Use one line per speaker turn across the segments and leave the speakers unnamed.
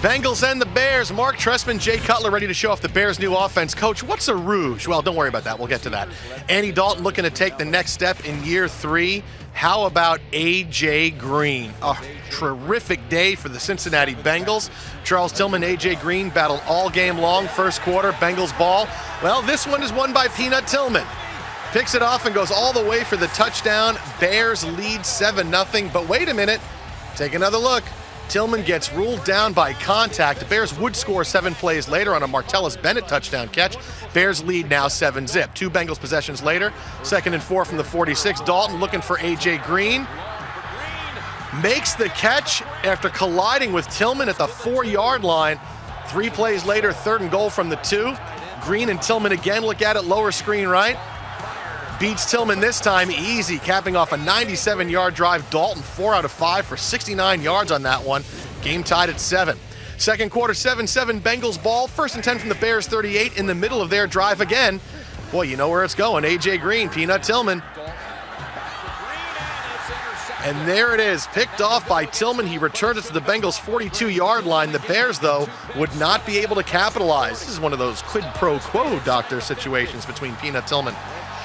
Bengals and the Bears. Mark Trestman, Jay Cutler ready to show off the Bears' new offense. Coach, what's a rouge? Well, don't worry about that. We'll get to that. Andy Dalton looking to take the next step in year 3. How about A.J. Green? A terrific day for the Cincinnati Bengals. Charles Tillman, A.J. Green battled all game long. First quarter, Bengals ball. Well, this one is won by Peanut Tillman. Picks it off and goes all the way for the touchdown. Bears lead 7-0. But wait a minute. Take another look. Tillman gets ruled down by contact. The Bears would score 7 plays later on a Martellus Bennett touchdown catch. Bears lead now 7-0. 2 Bengals possessions later. 2nd and 4 from the 46. Dalton looking for A.J. Green. Makes the catch after colliding with Tillman at the 4-yard line. 3 plays later, 3rd and goal from the 2. Green and Tillman again look at it, lower screen right. Beats Tillman this time easy, capping off a 97-yard drive. Dalton 4 out of 5 for 69 yards on that one. Game tied at 7. Second quarter, 7-7 Bengals ball. 1st and 10 from the Bears 38 in the middle of their drive again. Boy, you know where it's going. A.J. Green, Peanut Tillman. And there it is, picked off by Tillman. He returned it to the Bengals' 42-yard line. The Bears, though, would not be able to capitalize. This is one of those quid pro quo doctor situations between Peanut Tillman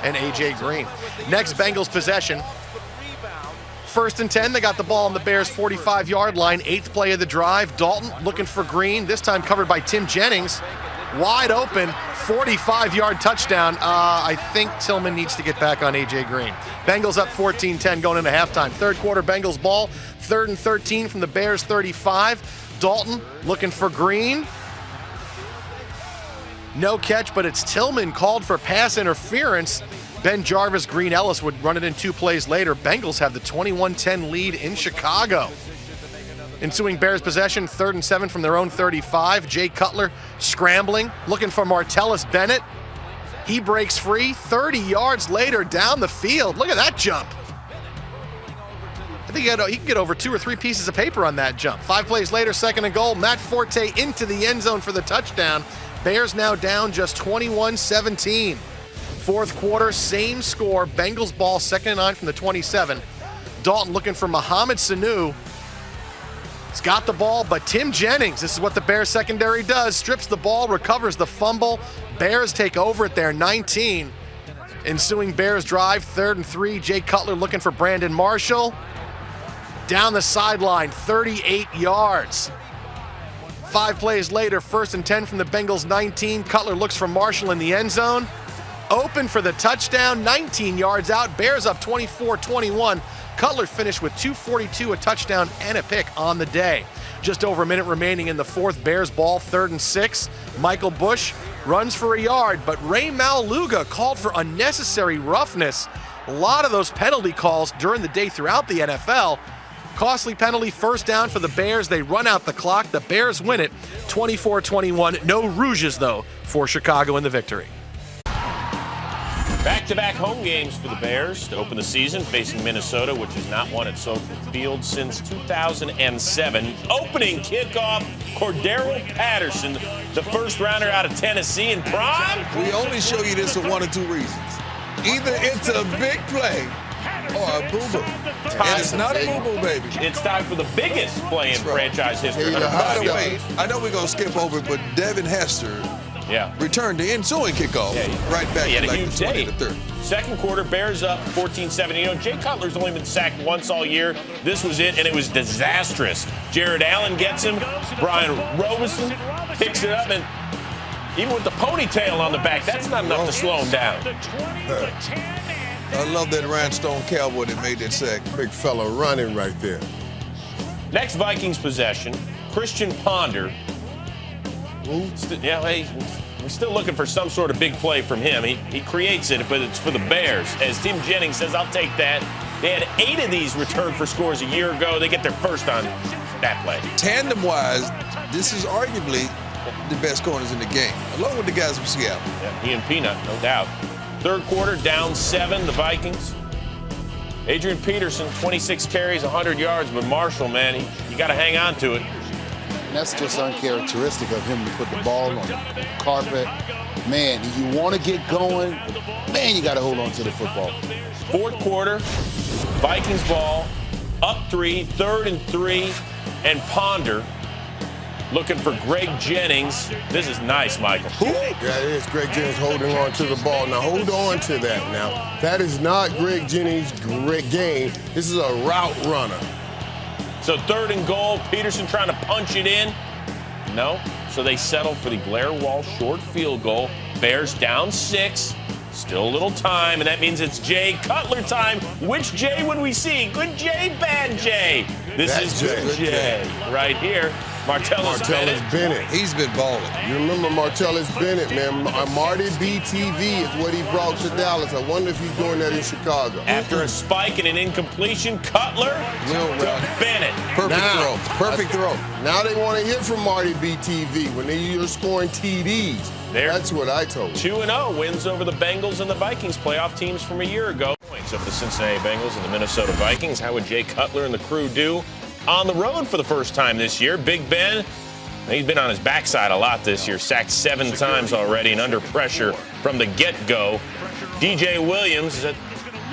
and A.J. Green. Next Bengals possession. 1st and 10, they got the ball on the Bears' 45-yard line. 8th play of the drive. Dalton looking for Green, this time covered by Tim Jennings. Wide open, 45-yard touchdown. I think Tillman needs to get back on A.J. Green. Bengals up 14-10 going into halftime. 3rd quarter Bengals ball. 3rd and 13 from the Bears' 35. Dalton looking for Green. No catch, but it's Tillman called for pass interference. Ben Jarvis, Green Ellis would run it in 2 plays later. Bengals have the 21-10 lead in Chicago. Ensuing Bears possession, 3rd and 7 from their own 35. Jay Cutler scrambling, looking for Martellus Bennett. He breaks free 30 yards later down the field. Look at that jump. I think he can get over 2 or 3 pieces of paper on that jump. 5 plays later, 2nd and goal. Matt Forte into the end zone for the touchdown. Bears now down just 21-17. 4th quarter, same score. Bengals ball, 2nd and 9 from the 27. Dalton looking for Mohamed Sanu. He's got the ball, but Tim Jennings, this is what the Bears secondary does, strips the ball, recovers the fumble. Bears take over at their 19. Ensuing Bears drive, 3rd and 3. Jay Cutler looking for Brandon Marshall. Down the sideline, 38 yards. 5 plays later, 1st and 10 from the Bengals 19. Cutler looks for Marshall in the end zone. Open for the touchdown, 19 yards out. Bears up 24-21. Cutler finished with 242, a touchdown, and a pick on the day. Just over a minute remaining in the 4th. Bears ball, 3rd and 6. Michael Bush runs for a yard, but Ray Maluga called for unnecessary roughness. A lot of those penalty calls during the day throughout the NFL. Costly penalty, 1st down for the Bears. They run out the clock. The Bears win it 24-21. No rouges, though, for Chicago in the victory.
Back-to-back home games for the Bears to open the season, facing Minnesota, which has not won at Soldier Field since 2007. Opening kickoff, Cordero Patterson, the 1st-rounder out of Tennessee in prime.
We only show you this for 1 or 2 reasons. Either it's a big play or a boo-boo. And it's not a boo-boo, baby.
It's time for the biggest play in franchise history.
By the way, I know we're going to skip over it, but Devin Hester returned the ensuing kickoff right back to like the 20 to 30.
2nd quarter, Bears up 14-7. You know, Jay Cutler's only been sacked once all year. This was it, and it was disastrous. Jared Allen gets him. Brian Robinson picks it up, and even with the ponytail on the back, that's not enough to slow him down.
I love that rhinestone cowboy that made that sack.
Big fella running right there.
Next Vikings possession, Christian Ponder. We're still looking for some sort of big play from him. He creates it, but it's for the Bears. As Tim Jennings says, I'll take that. They had 8 of these returned for scores a year ago. They get their 1st on that play.
Tandem-wise, this is arguably the best corners in the game, along with the guys from Seattle.
Yeah, he and Peanut, no doubt. 3rd quarter, down 7, the Vikings. Adrian Peterson, 26 carries, 100 yards, but Marshall, man, you got to hang on to it.
And that's just uncharacteristic of him to put the ball on the carpet. Man, you want to get going, man, you got to hold on to the football.
4th quarter, Vikings ball, up 3, 3rd and 3, and Ponder looking for Greg Jennings. This is nice, Michael.
Who? Yeah, it is. Greg Jennings holding on to the ball. Now, hold on to that now. That is not Greg Jennings' great game. This is a route runner.
So 3rd and goal. Peterson trying to punch it in. No. So they settle for the Blair Walsh short field goal. Bears down 6. Still a little time, and that means it's Jay Cutler time. Which Jay would we see? Good Jay, bad Jay? This is good Jay right here. Martellus Bennett.
He's been balling.
You remember Martellus Bennett, man. Marty BTV is what he brought to Dallas. I wonder if he's doing that in Chicago.
After a spike and an incompletion, Cutler to Bennett.
Perfect throw.
Now they want to hear from Marty BTV when you're scoring TDs. That's what I told you.
2-0 wins over the Bengals and the Vikings, playoff teams from a year ago. Points over the Cincinnati Bengals and the Minnesota Vikings. How would Jay Cutler and the crew do on the road for the first time this year? Big Ben, he's been on his backside a lot this year, sacked 7 times already and under pressure from the get-go. DJ Williams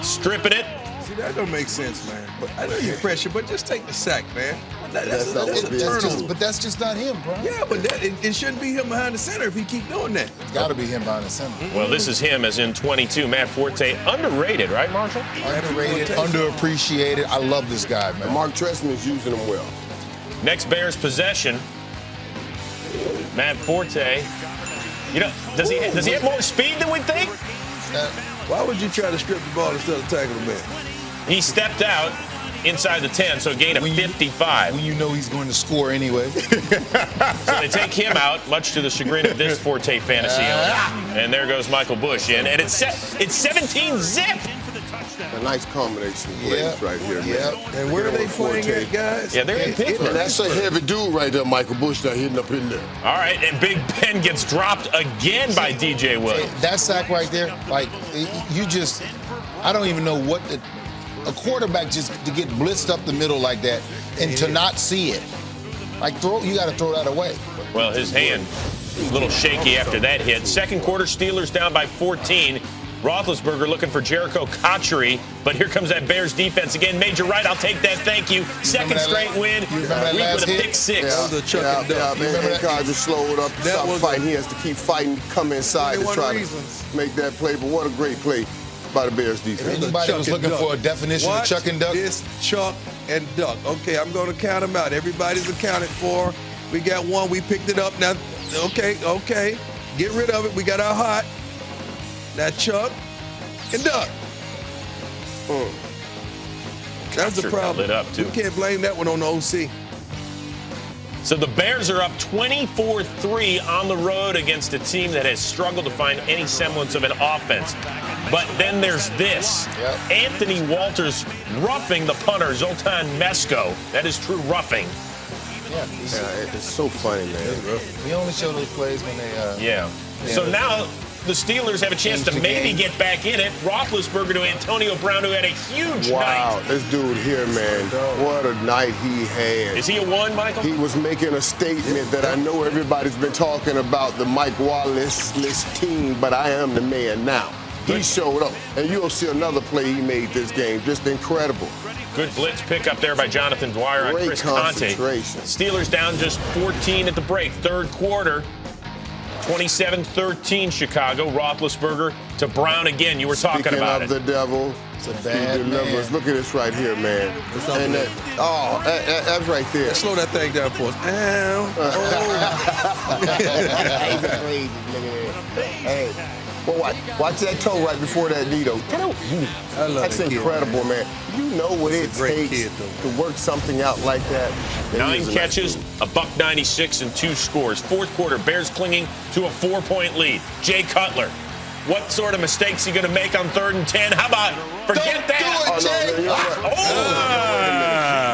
stripping it.
See, that don't make sense, man. But I know you're pressure, but just take the sack, man. That's a turnover.
But that's just not him, bro.
Yeah, but it shouldn't be him behind the center if he keep doing that.
It's got to be him behind the center.
Well, this is him as in 22. Matt Forte, underrated, right, Marshall?
Underrated, underappreciated. I love this guy, man.
And Mark Tresman is using him well.
Next Bears possession. Matt Forte. You know, does he have more speed than we think?
Why would you try to strip the ball instead of tackle the man?
He stepped out inside the 10, so gain of 55.
When you know he's going to score anyway.
So they take him out, much to the chagrin of this Forte fantasy owner. And there goes Michael Bush in, and it's 17 zip.
A nice combination of plays right here, man.
And where are they playing at, guys?
Yeah, they're in Pittsburgh.
And that's a heavy dude right there, Michael Bush, that hitting up in there.
All right, and Big Ben gets dropped again by DJ Williams.
That sack right there, like, I don't even know what a quarterback just to get blitzed up the middle like that and to not see it. Like, you got to throw that away.
Well, his hand a little shaky after that hit. Second quarter, Steelers down by 14. Roethlisberger looking for Jericho Cotchery, but here comes that Bears defense again. Major right, I'll take that, thank you. Second straight win, week with a pick 6.
Yeah, man, Cotchery slowed up, stop fighting. He has to keep fighting, come inside to try to make that play, but what a great play by the Bears defense.
If anybody was looking for a definition of chuck and duck.
This chuck and duck. Okay, I'm going to count them out. Everybody's accounted for. We got one. We picked it up. Now, okay. Get rid of it. We got our hot. Now, chuck and duck. That's the problem.
Lit up too.
We can't blame that one on the OC.
So the Bears are up 24-3 on the road against a team that has struggled to find any semblance of an offense. But then there's this. Yep. Anthony Walters roughing the punter, Zoltan Mesko. That is true roughing.
Yeah, it's so funny, man.
We only show those plays when they...
So now the Steelers have a chance to maybe get back in it. Roethlisberger to Antonio Brown, who had a huge night.
Wow, this dude here, man, what a night he had.
Is he a one, Michael?
He was making a statement that I know everybody's been talking about, the Mike Wallace-less team, but I am the man now. He showed up, and you'll see another play he made this game. Just incredible.
Good blitz pick up there by Jonathan Dwyer on Chris Conte. Steelers down just 14 at the break. Third quarter, 27-13 Chicago. Roethlisberger to Brown again. You were talking about it.
Speaking of the devil,
it's a bad man.
Look at this right here, man. And that's right there.
Let's slow that thing down for us.
Hey. Well, watch that toe right before that knee, though. That's incredible, man. You know what it takes to work something out like that.
9 catches, $196 and 2 scores. Fourth quarter, Bears clinging to a 4-point lead. Jay Cutler, what sort of mistakes are you going to make on 3rd and 10? How about forget that?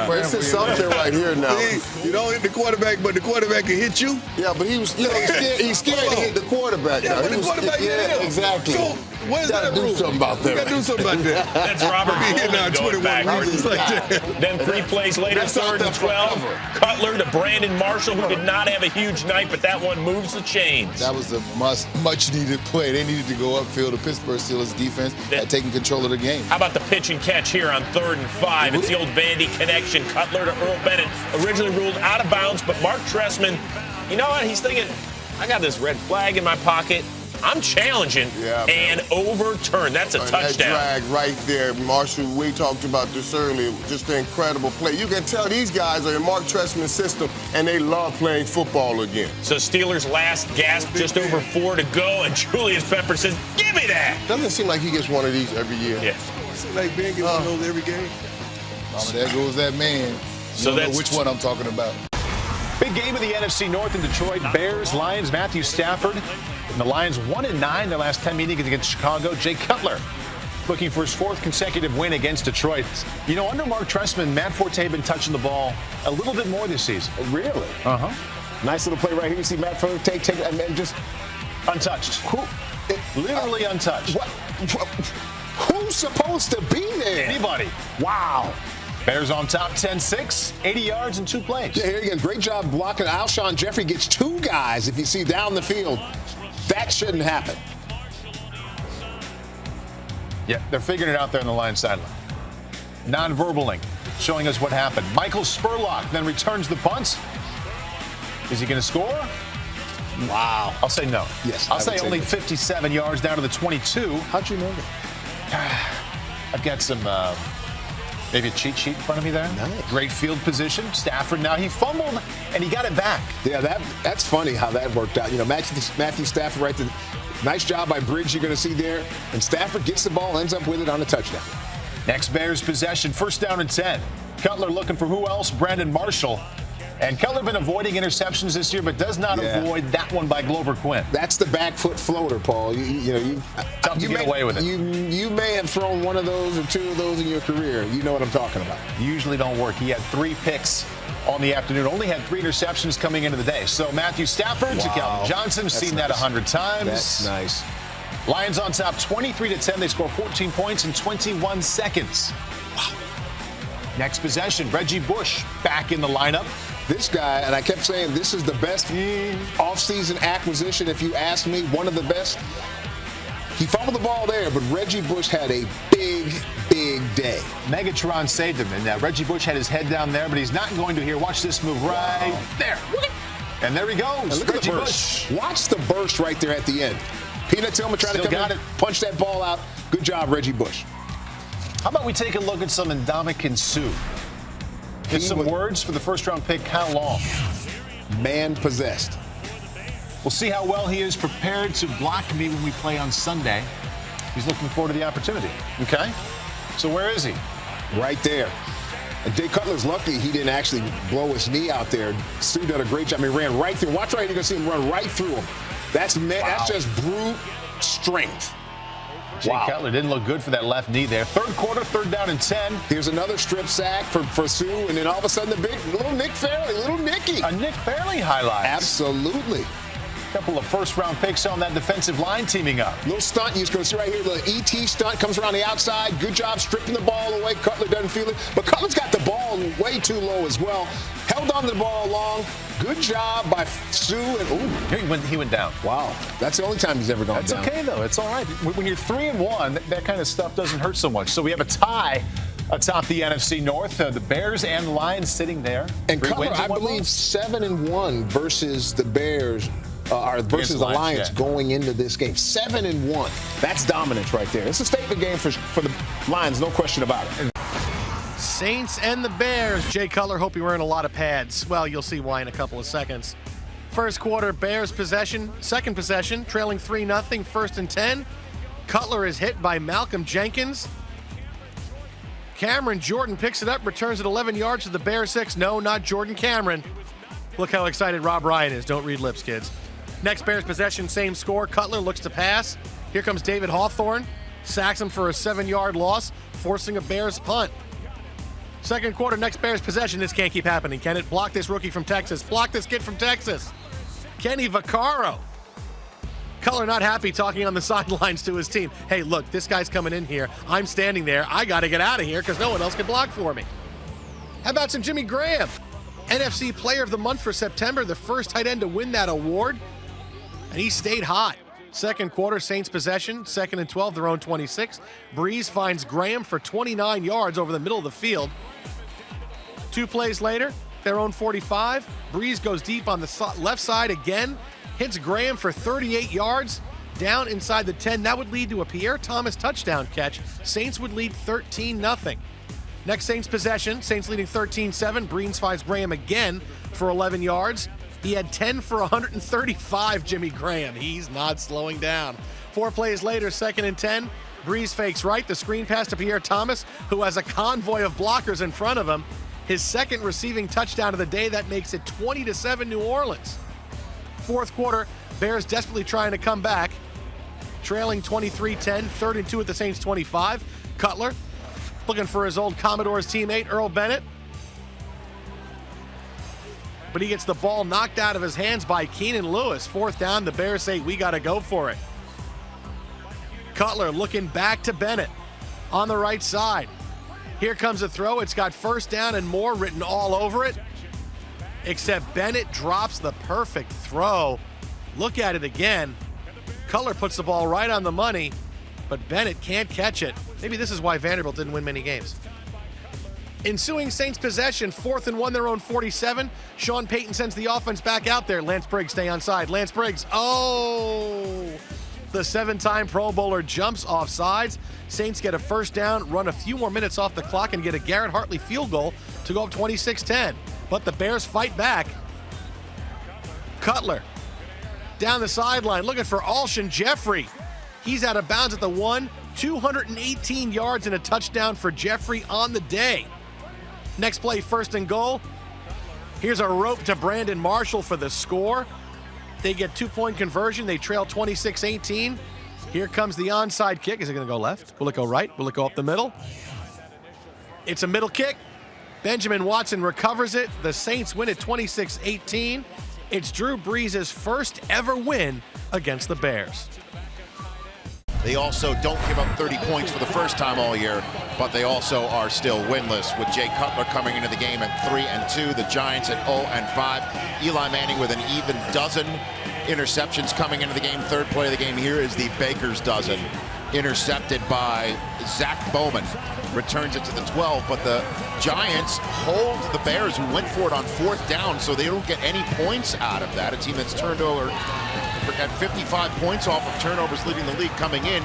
This is something right here now.
You don't hit the quarterback, but the quarterback can hit you.
Yeah, but he's scared to hit the quarterback.
Yeah, but the quarterback can hit him.
Exactly.
So where's that
do something about that.
You got to do something about that.
That's Robert going backwards. Then 3 plays later, 3rd and 12. Cutler to Brandon Marshall, who did not have a huge night, but that one moves the chains.
That was a much-needed play. They needed to go upfield. The Pittsburgh Steelers defense had taken control of the game.
How about the pitch and catch here on 3rd and 5? It's the old Vandy connection. Cutler to Earl Bennett. Originally ruled out of bounds, but Mark Trestman, you know what? He's thinking, I got this red flag in my pocket. I'm challenging and overturned. That's a touchdown.
That drag right there, Marshall. We talked about this earlier. Just an incredible play. You can tell these guys are in Mark Trestman's system, and they love playing football again.
So Steelers last gasp, just over 4 to go, and Julius Pepper says, give me that.
Doesn't it seem like he gets one of these every year?
Yeah.
Seems like Ben gets one of those every game.
Mama, there goes that man.
So
don't know which one I'm talking about.
Big game of the NFC North in Detroit. Bears, Lions, Matthew Stafford. And the Lions 1-9 their last 10 meetings against Chicago. Jay Cutler looking for his 4th consecutive win against Detroit. You know, under Mark Trestman, Matt Forte had been touching the ball a little bit more this season.
Really?
Uh-huh.
Nice little play right here. You see Matt Forte take and just
Untouched. Literally untouched.
Who's supposed to be there?
Anybody.
Wow.
Bears on top 10-6, 80 yards in 2 plays.
Yeah, here again, great job blocking. Alshon Jeffrey gets 2 guys, if you see down the field. That shouldn't happen.
Yeah, they're figuring it out there on the Lions sideline. Non-verbaling, showing us what happened. Michael Spurlock then returns the punt. Is he going to score?
Wow.
I'll say no.
Yes,
I'll
I
say
would say
only
no.
57 yards down to the 22.
How'd you know that?
I've got some, maybe a cheat sheet in front of me there.
Nice.
Great field position. Stafford, now he fumbled, and he got it back.
Yeah, that's funny how that worked out. You know, Matthew Stafford right there. Nice job by Bridge you're going to see there. And Stafford gets the ball, ends up with it on a touchdown.
Next Bears possession, 1st down and 10. Cutler looking for who else? Brandon Marshall. And Cutler been avoiding interceptions this year, but does not avoid that one by Glover Quinn.
That's the back foot floater, Paul.
Tough to get away with it.
You may have thrown one of those or 2 of those in your career. You know what I'm talking about.
Usually don't work. He had 3 picks on the afternoon. Only had 3 interceptions coming into the day. So Matthew Stafford to Calvin Johnson.
That's
Seen
nice.
that 100 times.
That's nice.
Lions on top 23-10. They score 14 points in 21 seconds. Wow. Next possession, Reggie Bush back in the lineup.
This guy, and I kept saying this is the best offseason acquisition, if you ask me, one of the best. He fumbled the ball there, but Reggie Bush had a big day.
Megatron saved him, and Reggie Bush had his head down there, but he's not going to here. Watch this move right there. And there he goes.
And look
Reggie
at the burst. Watch the burst right there at the end. Peanut Tillman trying to come in, punch that ball out. Good job, Reggie Bush.
How about we take a look at some Ndamukong Suh? Get some words for the 1st-round pick, how long?
Man-possessed.
We'll see how well he is prepared to block me when we play on Sunday. He's looking forward to the opportunity. Okay? So where is he?
Right there. And Jay Cutler's lucky he didn't actually blow his knee out there. Suh did a great job. He ran right through him. Watch right here. You're going to see him run right through him. That's just brute strength.
Jay Cutler didn't look good for that left knee there. 3rd quarter, 3rd down and 10.
Here's another strip sack for Suh, and then all of a sudden the big little Nick Fairley, little Nicky.
A Nick Fairley highlight.
Absolutely.
Couple of 1st-round picks on that defensive line teaming up.
Little stunt you're going to see right here. The ET stunt comes around the outside. Good job stripping the ball away. Cutler doesn't feel it. But Cutler's got the ball way too low as well. Held on to the ball long. Good job by Suh. And
he went down.
Wow. That's the only time he's ever gone down.
That's okay, though. It's all right. When you're 3-1, that kind of stuff doesn't hurt so much. So we have a tie atop the NFC North. The Bears and the Lions sitting there.
And Cutler, I believe, 7-1 versus the Bears. Versus the Lions going into this game. 7-1. That's dominance right there. It's a statement game for the Lions, no question about it.
Saints and the Bears. Jay Cutler, hope you're wearing a lot of pads. Well, you'll see why in a couple of seconds. 1st quarter, Bears possession. 2nd possession, trailing 3-0, 1st and 10. Cutler is hit by Malcolm Jenkins. Cameron Jordan picks it up, returns it 11 yards to the Bears 6. No, not Jordan Cameron. Look how excited Rob Ryan is. Don't read lips, kids. Next Bears possession, same score. Cutler looks to pass. Here comes David Hawthorne. Sacks him for a 7-yard loss, forcing a Bears punt. 2nd quarter, next Bears possession. This can't keep happening, can it? Block this rookie from Texas. Block this kid from Texas. Kenny Vaccaro. Cutler not happy, talking on the sidelines to his team. Hey, look, this guy's coming in here. I'm standing there. I got to get out of here because no one else can block for me. How about some Jimmy Graham? NFC Player of the Month for September, the 1st tight end to win that award. And he stayed hot. Second quarter, Saints possession, 2nd and 12, their own 26. Breeze finds Graham for 29 yards over the middle of the field. 2 plays later, their own 45. Breeze goes deep on the left side again, hits Graham for 38 yards, down inside the 10. That would lead to a Pierre Thomas touchdown catch. Saints would lead 13-0. Next Saints possession, Saints leading 13-7. Breeze finds Graham again for 11 yards. He had 10 for 135, Jimmy Graham. He's not slowing down. 4 plays later, 2nd and 10. Breeze fakes right, the screen pass to Pierre Thomas, who has a convoy of blockers in front of him. His second receiving touchdown of the day, that makes it 20-7 New Orleans. Fourth quarter, Bears desperately trying to come back. Trailing 23-10, 3rd and 2 at the Saints 25. Cutler looking for his old Commodores teammate, Earl Bennett. But he gets the ball knocked out of his hands by Keenan Lewis. 4th down, the Bears say, we got to go for it. Cutler looking back to Bennett on the right side. Here comes a throw. It's got 1st down and more written all over it. Except Bennett drops the perfect throw. Look at it again. Cutler puts the ball right on the money, but Bennett can't catch it. Maybe this is why Vanderbilt didn't win many games. Ensuing Saints possession, 4th and 1, their own 47. Sean Payton sends the offense back out there. Lance Briggs stay onside. Lance Briggs, the 7-time Pro Bowler jumps off sides. Saints get a 1st down, run a few more minutes off the clock, and get a Garrett Hartley field goal to go up 26-10. But the Bears fight back. Cutler down the sideline looking for Alshon Jeffrey. He's out of bounds at the 1. 218 yards and a touchdown for Jeffrey on the day. Next play, 1st and goal. Here's a rope to Brandon Marshall for the score. They get 2-point conversion. They trail 26-18. Here comes the onside kick. Is it going to go left? Will it go right? Will it go up the middle? It's a middle kick. Benjamin Watson recovers it. The Saints win at 26-18. It's Drew Brees' first ever win against the Bears.
They also don't give up 30 points for the first time all year, but they also are still winless, with Jay Cutler coming into the game at 3-2, the Giants at 0-5. Eli Manning with an even dozen interceptions coming into the game. 3rd play of the game here is the Baker's dozen, intercepted by Zach Bowman. Returns it to the 12, but the Giants hold the Bears, who went for it on 4th down, so they don't get any points out of that. A team that's turned over at 55 points off of turnovers, leading the league coming in.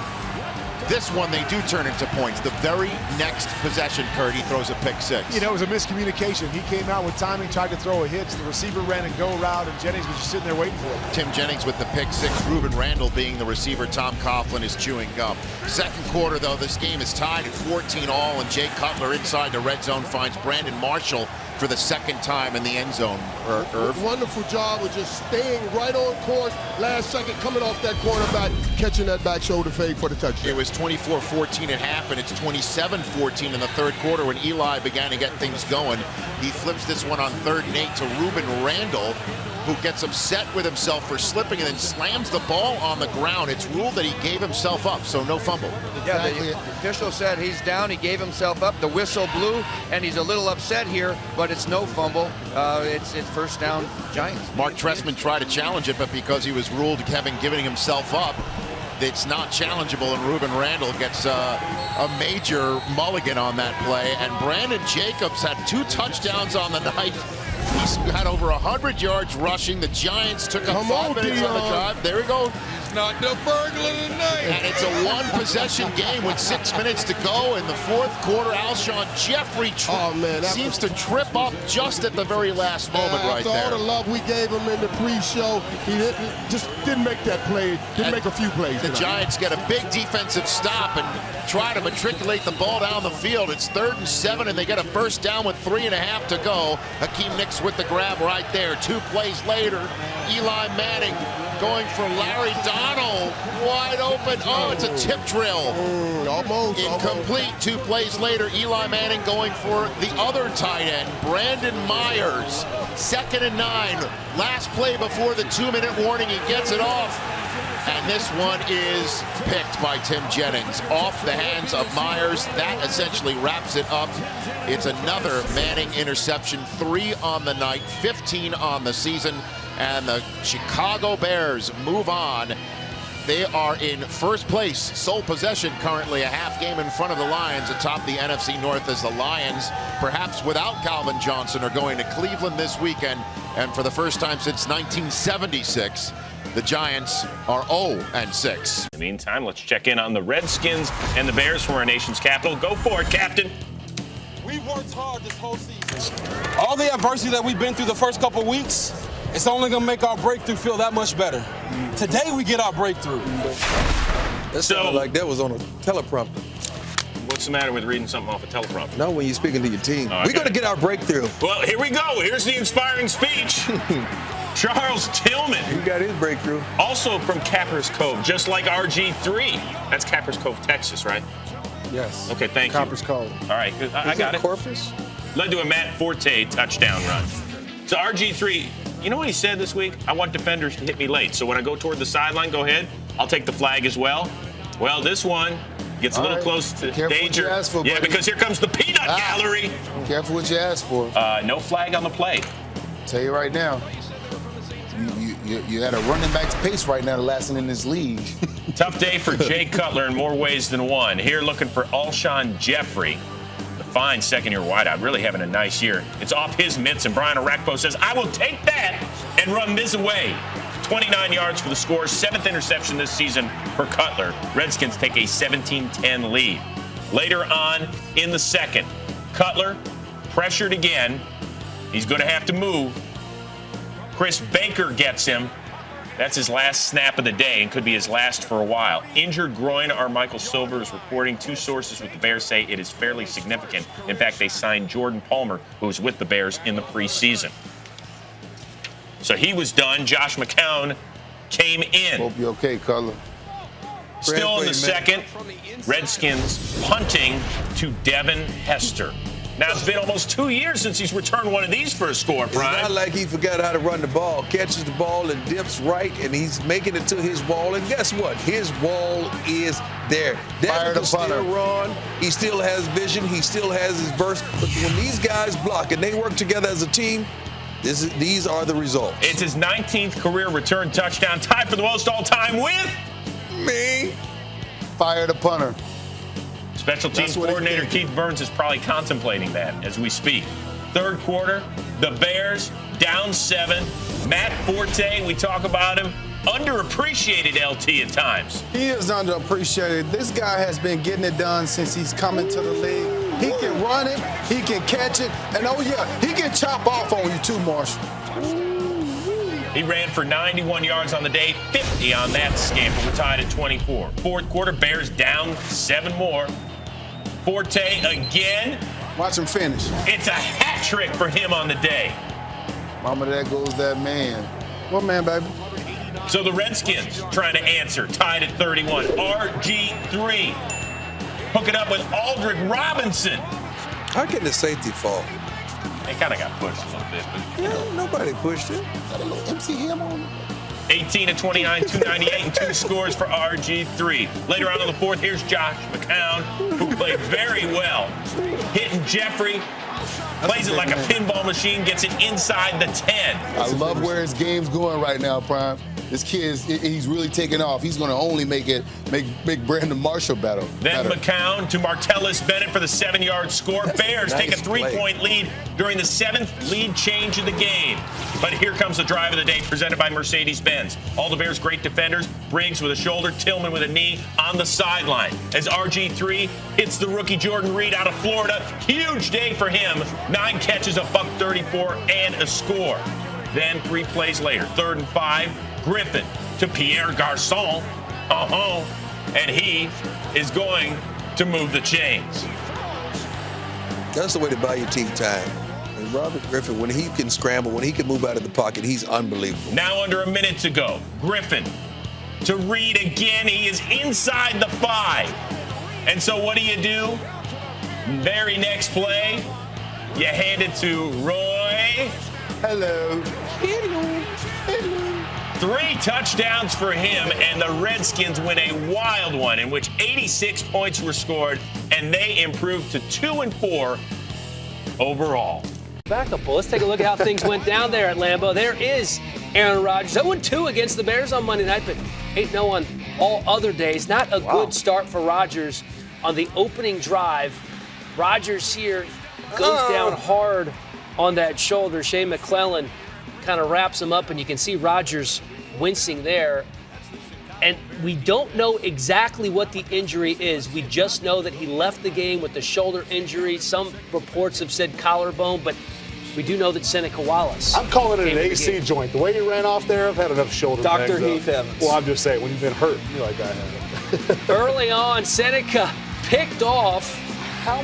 This one they do turn into points. The very next possession, Kurt, he throws a pick 6.
You know, it was a miscommunication. He came out with timing, tried to throw a hitch. The receiver ran and go route, and Jennings was just sitting there waiting for it.
Tim Jennings with the pick 6. Ruben Randall being the receiver. Tom Coughlin is chewing gum. Second quarter, though, this game is tied at 14-all, and Jay Cutler inside the red zone finds Brandon Marshall for the 2nd time in the end zone. Irv?
Wonderful job of just staying right on course. Last second, coming off that cornerback, catching that back shoulder fade for the touchdown.
It was 24-14 at half, and it's 27-14 in the 3rd quarter when Eli began to get things going. He flips this one on 3rd and 8 to Ruben Randall, who gets upset with himself for slipping and then slams the ball on the ground. It's ruled that he gave himself up, so no fumble.
Yeah, the official said he's down, he gave himself up, the whistle blew, and he's a little upset here, but it's no fumble. It's 1st down Giants.
Mark Trestman tried to challenge it, but because he was ruled having given himself up, it's not challengeable, and Ruben Randall gets a major mulligan on that play. And Brandon Jacobs had 2 touchdowns on the night. He's had over 100 yards rushing. The Giants took up 5 minutes on the drive. There we go.
Not the burglar tonight.
And it's a 1-possession game with 6 minutes to go in the 4th quarter. Alshon Jeffrey seems to trip up just at the very last moment right there.
After all the love we gave him in the pre-show, he didn't make that play. Didn't make a few plays.
The Giants get a big defensive stop and try to matriculate the ball down the field. It's 3rd and 7, and they get a 1st down with 3.5 to go. Hakeem Nicks with the grab right there. 2 plays later, Eli Manning going for Larry Donald, wide open. Oh, it's a tip drill.
Almost.
Incomplete. 2 plays later, Eli Manning going for the other tight end, Brandon Myers. 2nd and 9. Last play before the 2-minute warning. He gets it off. And this one is picked by Tim Jennings off the hands of Myers. That essentially wraps it up. It's another Manning interception, 3 on the night, 15 on the season. And the Chicago Bears move on They are in first place, sole possession currently, a half game in front of the Lions atop the NFC North, as the Lions, perhaps without Calvin Johnson, are going to Cleveland this weekend. And for the first time since 1976, the Giants are 0-6.
In the meantime, let's check in on the Redskins and the Bears from our nation's capital. Go for it, Captain.
We've worked hard this whole season. All the adversity that we've been through the first couple of weeks, it's only going to make our breakthrough feel that much better. Today we get our breakthrough.
That sounded like that was on a teleprompter.
What's the matter with reading something off a teleprompter?
No, when you're speaking to your team.
Oh,
We're going to get our breakthrough.
Well, here we go. Here's the inspiring speech. Charles Tillman.
He got his breakthrough.
Also from Cappers Cove, just like RG3. That's Cappers Cove, Texas, right?
Yes.
Okay, thank you.
Cappers Cove.
All right, I got it.
Corpus?
Led to a Matt Forte touchdown run. So RG3, you know what he said this week? I want defenders to hit me late. So when I go toward the sideline, go ahead. I'll take the flag as well. Well, this one gets a little close to
Careful
danger.
what you ask for,
Yeah,
buddy.
because here comes the peanut gallery.
Careful what you ask for.
No flag on the play.
Tell you right now, you had a running back's pace right now, the last one in this league.
Tough day for Jay Cutler in more ways than one. Here looking for Alshon Jeffrey, the fine second-year wideout, really having a nice year. It's off his mitts, and Brian Arakpo says, I will take that and run this away. 29 yards for the score, 7th interception this season for Cutler. Redskins take a 17-10 lead. Later on in the second, Cutler pressured again. He's going to have to move. Chris Baker gets him. That's his last snap of the day and could be his last for a while. Injured groin, our Michael Silver is reporting. 2 sources with the Bears say it is fairly significant. In fact, they signed Jordan Palmer, who was with the Bears in the preseason. So he was done. Josh McCown came in.
Hope you're okay, Cutler.
Still in the second, Redskins punting to Devin Hester. Now, it's been almost 2 years since he's returned one of these for a score, Brian.
It's not like he forgot how to run the ball. Catches the ball and dips right, and he's making it to his wall. And guess what? His wall is there. Devin can still run. He still has vision. He still has his burst. But when these guys block and they work together as a team, these are the results.
It's his 19th career return touchdown, tied for the most all-time with
me.
Fire the punter.
Special teams coordinator Keith Burns is probably contemplating that as we speak. Third quarter, the Bears down 7. Matt Forte, we talk about him, underappreciated LT at times.
He is underappreciated. This guy has been getting it done since he's come into the league. He can run it, he can catch it, and oh yeah, he can chop off on you too, Marshall.
He ran for 91 yards on the day, 50 on that scamper. We're tied at 24. Fourth quarter, Bears down 7 more. Forte again.
Watch him finish.
It's a hat trick for him on the day.
Mama, there goes that man.
What man, baby?
So the Redskins trying to answer, tied at 31. RG3 hook it up with Aldrick Robinson.
How can the safety fall?
They kind of got pushed a little bit. But,
yeah, nobody pushed it.
Got a little MC Ham on it.
18 to 29, 298, and 2 scores for RG3. Later on in the fourth, here's Josh McCown, who played very well. Hitting Jeffrey, plays it like a pinball machine, gets it inside the 10.
I love where his game's going right now, Prime. This kid, he's really taking off. He's going to only make Brandon Marshall better.
Then McCown to Martellus Bennett for the 7-yard score. Bears take a 3-point lead during the 7th lead change of the game. But here comes the drive of the day presented by Mercedes-Benz. All the Bears' great defenders. Briggs with a shoulder, Tillman with a knee on the sideline. As RG3 hits the rookie Jordan Reed out of Florida. Huge day for him. 9 catches, $134, and a score. Then 3 plays later, 3rd and 5. Griffin to Pierre Garçon. And he is going to move the chains.
That's the way to buy your team time. And Robert Griffin, when he can scramble, when he can move out of the pocket, he's unbelievable.
Now under a minute to go. Griffin to Reed again. He is inside the 5. And so what do? Very next play, you hand it to Roy.
Hello.
3 touchdowns for him, and the Redskins win a wild one in which 86 points were scored, and they improved to 2-4 overall.
Back up, let's take a look at how things went down there at Lambeau. There is Aaron Rodgers, 0-2 against the Bears on Monday night, but 8-0 on all other days. Not a good start for Rodgers on the opening drive. Rodgers here goes down hard on that shoulder. Shane McClellan kind of wraps him up, and you can see Rodgers wincing there. And we don't know exactly what the injury is. We just know that he left the game with the shoulder injury. Some reports have said collarbone, but we do know that Seneca Wallace.
I'm calling it an AC joint. The way he ran off there, I've had enough shoulder bangs
Dr. Heath Evans.
Well, I'm just saying, when you've been hurt, you're like, I haven't.
Early on, Seneca picked off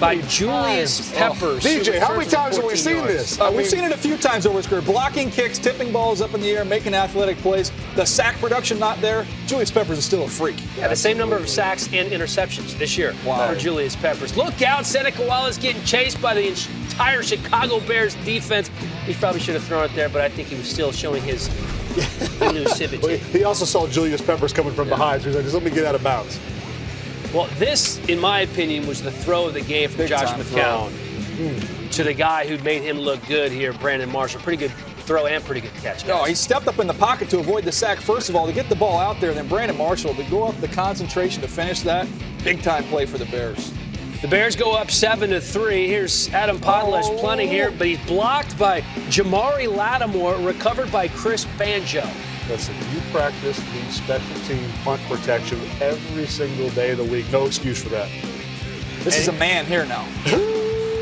by Julius Peppers.
DJ, how many times have we seen this?
We've seen it a few times over his career. Blocking kicks, tipping balls up in the air, making athletic plays. The sack production not there. Julius Peppers is still a freak.
Yeah, the same number of sacks and interceptions this year for Julius Peppers. Look out, Seneca Wallace getting chased by the entire Chicago Bears defense. He probably should have thrown it there, but I think he was still showing his elusivity.
He also saw Julius Peppers coming from behind, so he's like, just let me get out of bounds.
Well, this, in my opinion, was the throw of the game for Josh McCown to the guy who made him look good here, Brandon Marshall. Pretty good throw and pretty good catch.
No, he stepped up in the pocket to avoid the sack, first of all, to get the ball out there, and then Brandon Marshall to go up the concentration to finish that. Big-time play for the Bears.
The Bears go up 7-3. Here's Adam Podlesh punting here, but he's blocked by Jamari Lattimore, recovered by Chris Banjo.
Listen, you practice the special team punt protection every single day of the week. No excuse for that.
This is a man here now.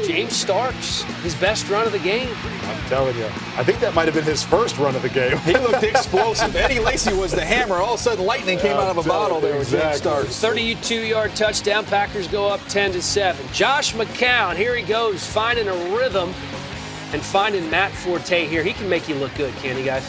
James Starks, his best run of the game.
I'm telling you. I think that might have been his first run of the game.
He looked explosive. Eddie Lacy was the hammer. All of a sudden, lightning came out of a bottle there with James Starks.
32-yard touchdown. Packers go up 10-7. Josh McCown, here he goes, finding a rhythm and finding Matt Forte here. He can make you look good, can't he, guys?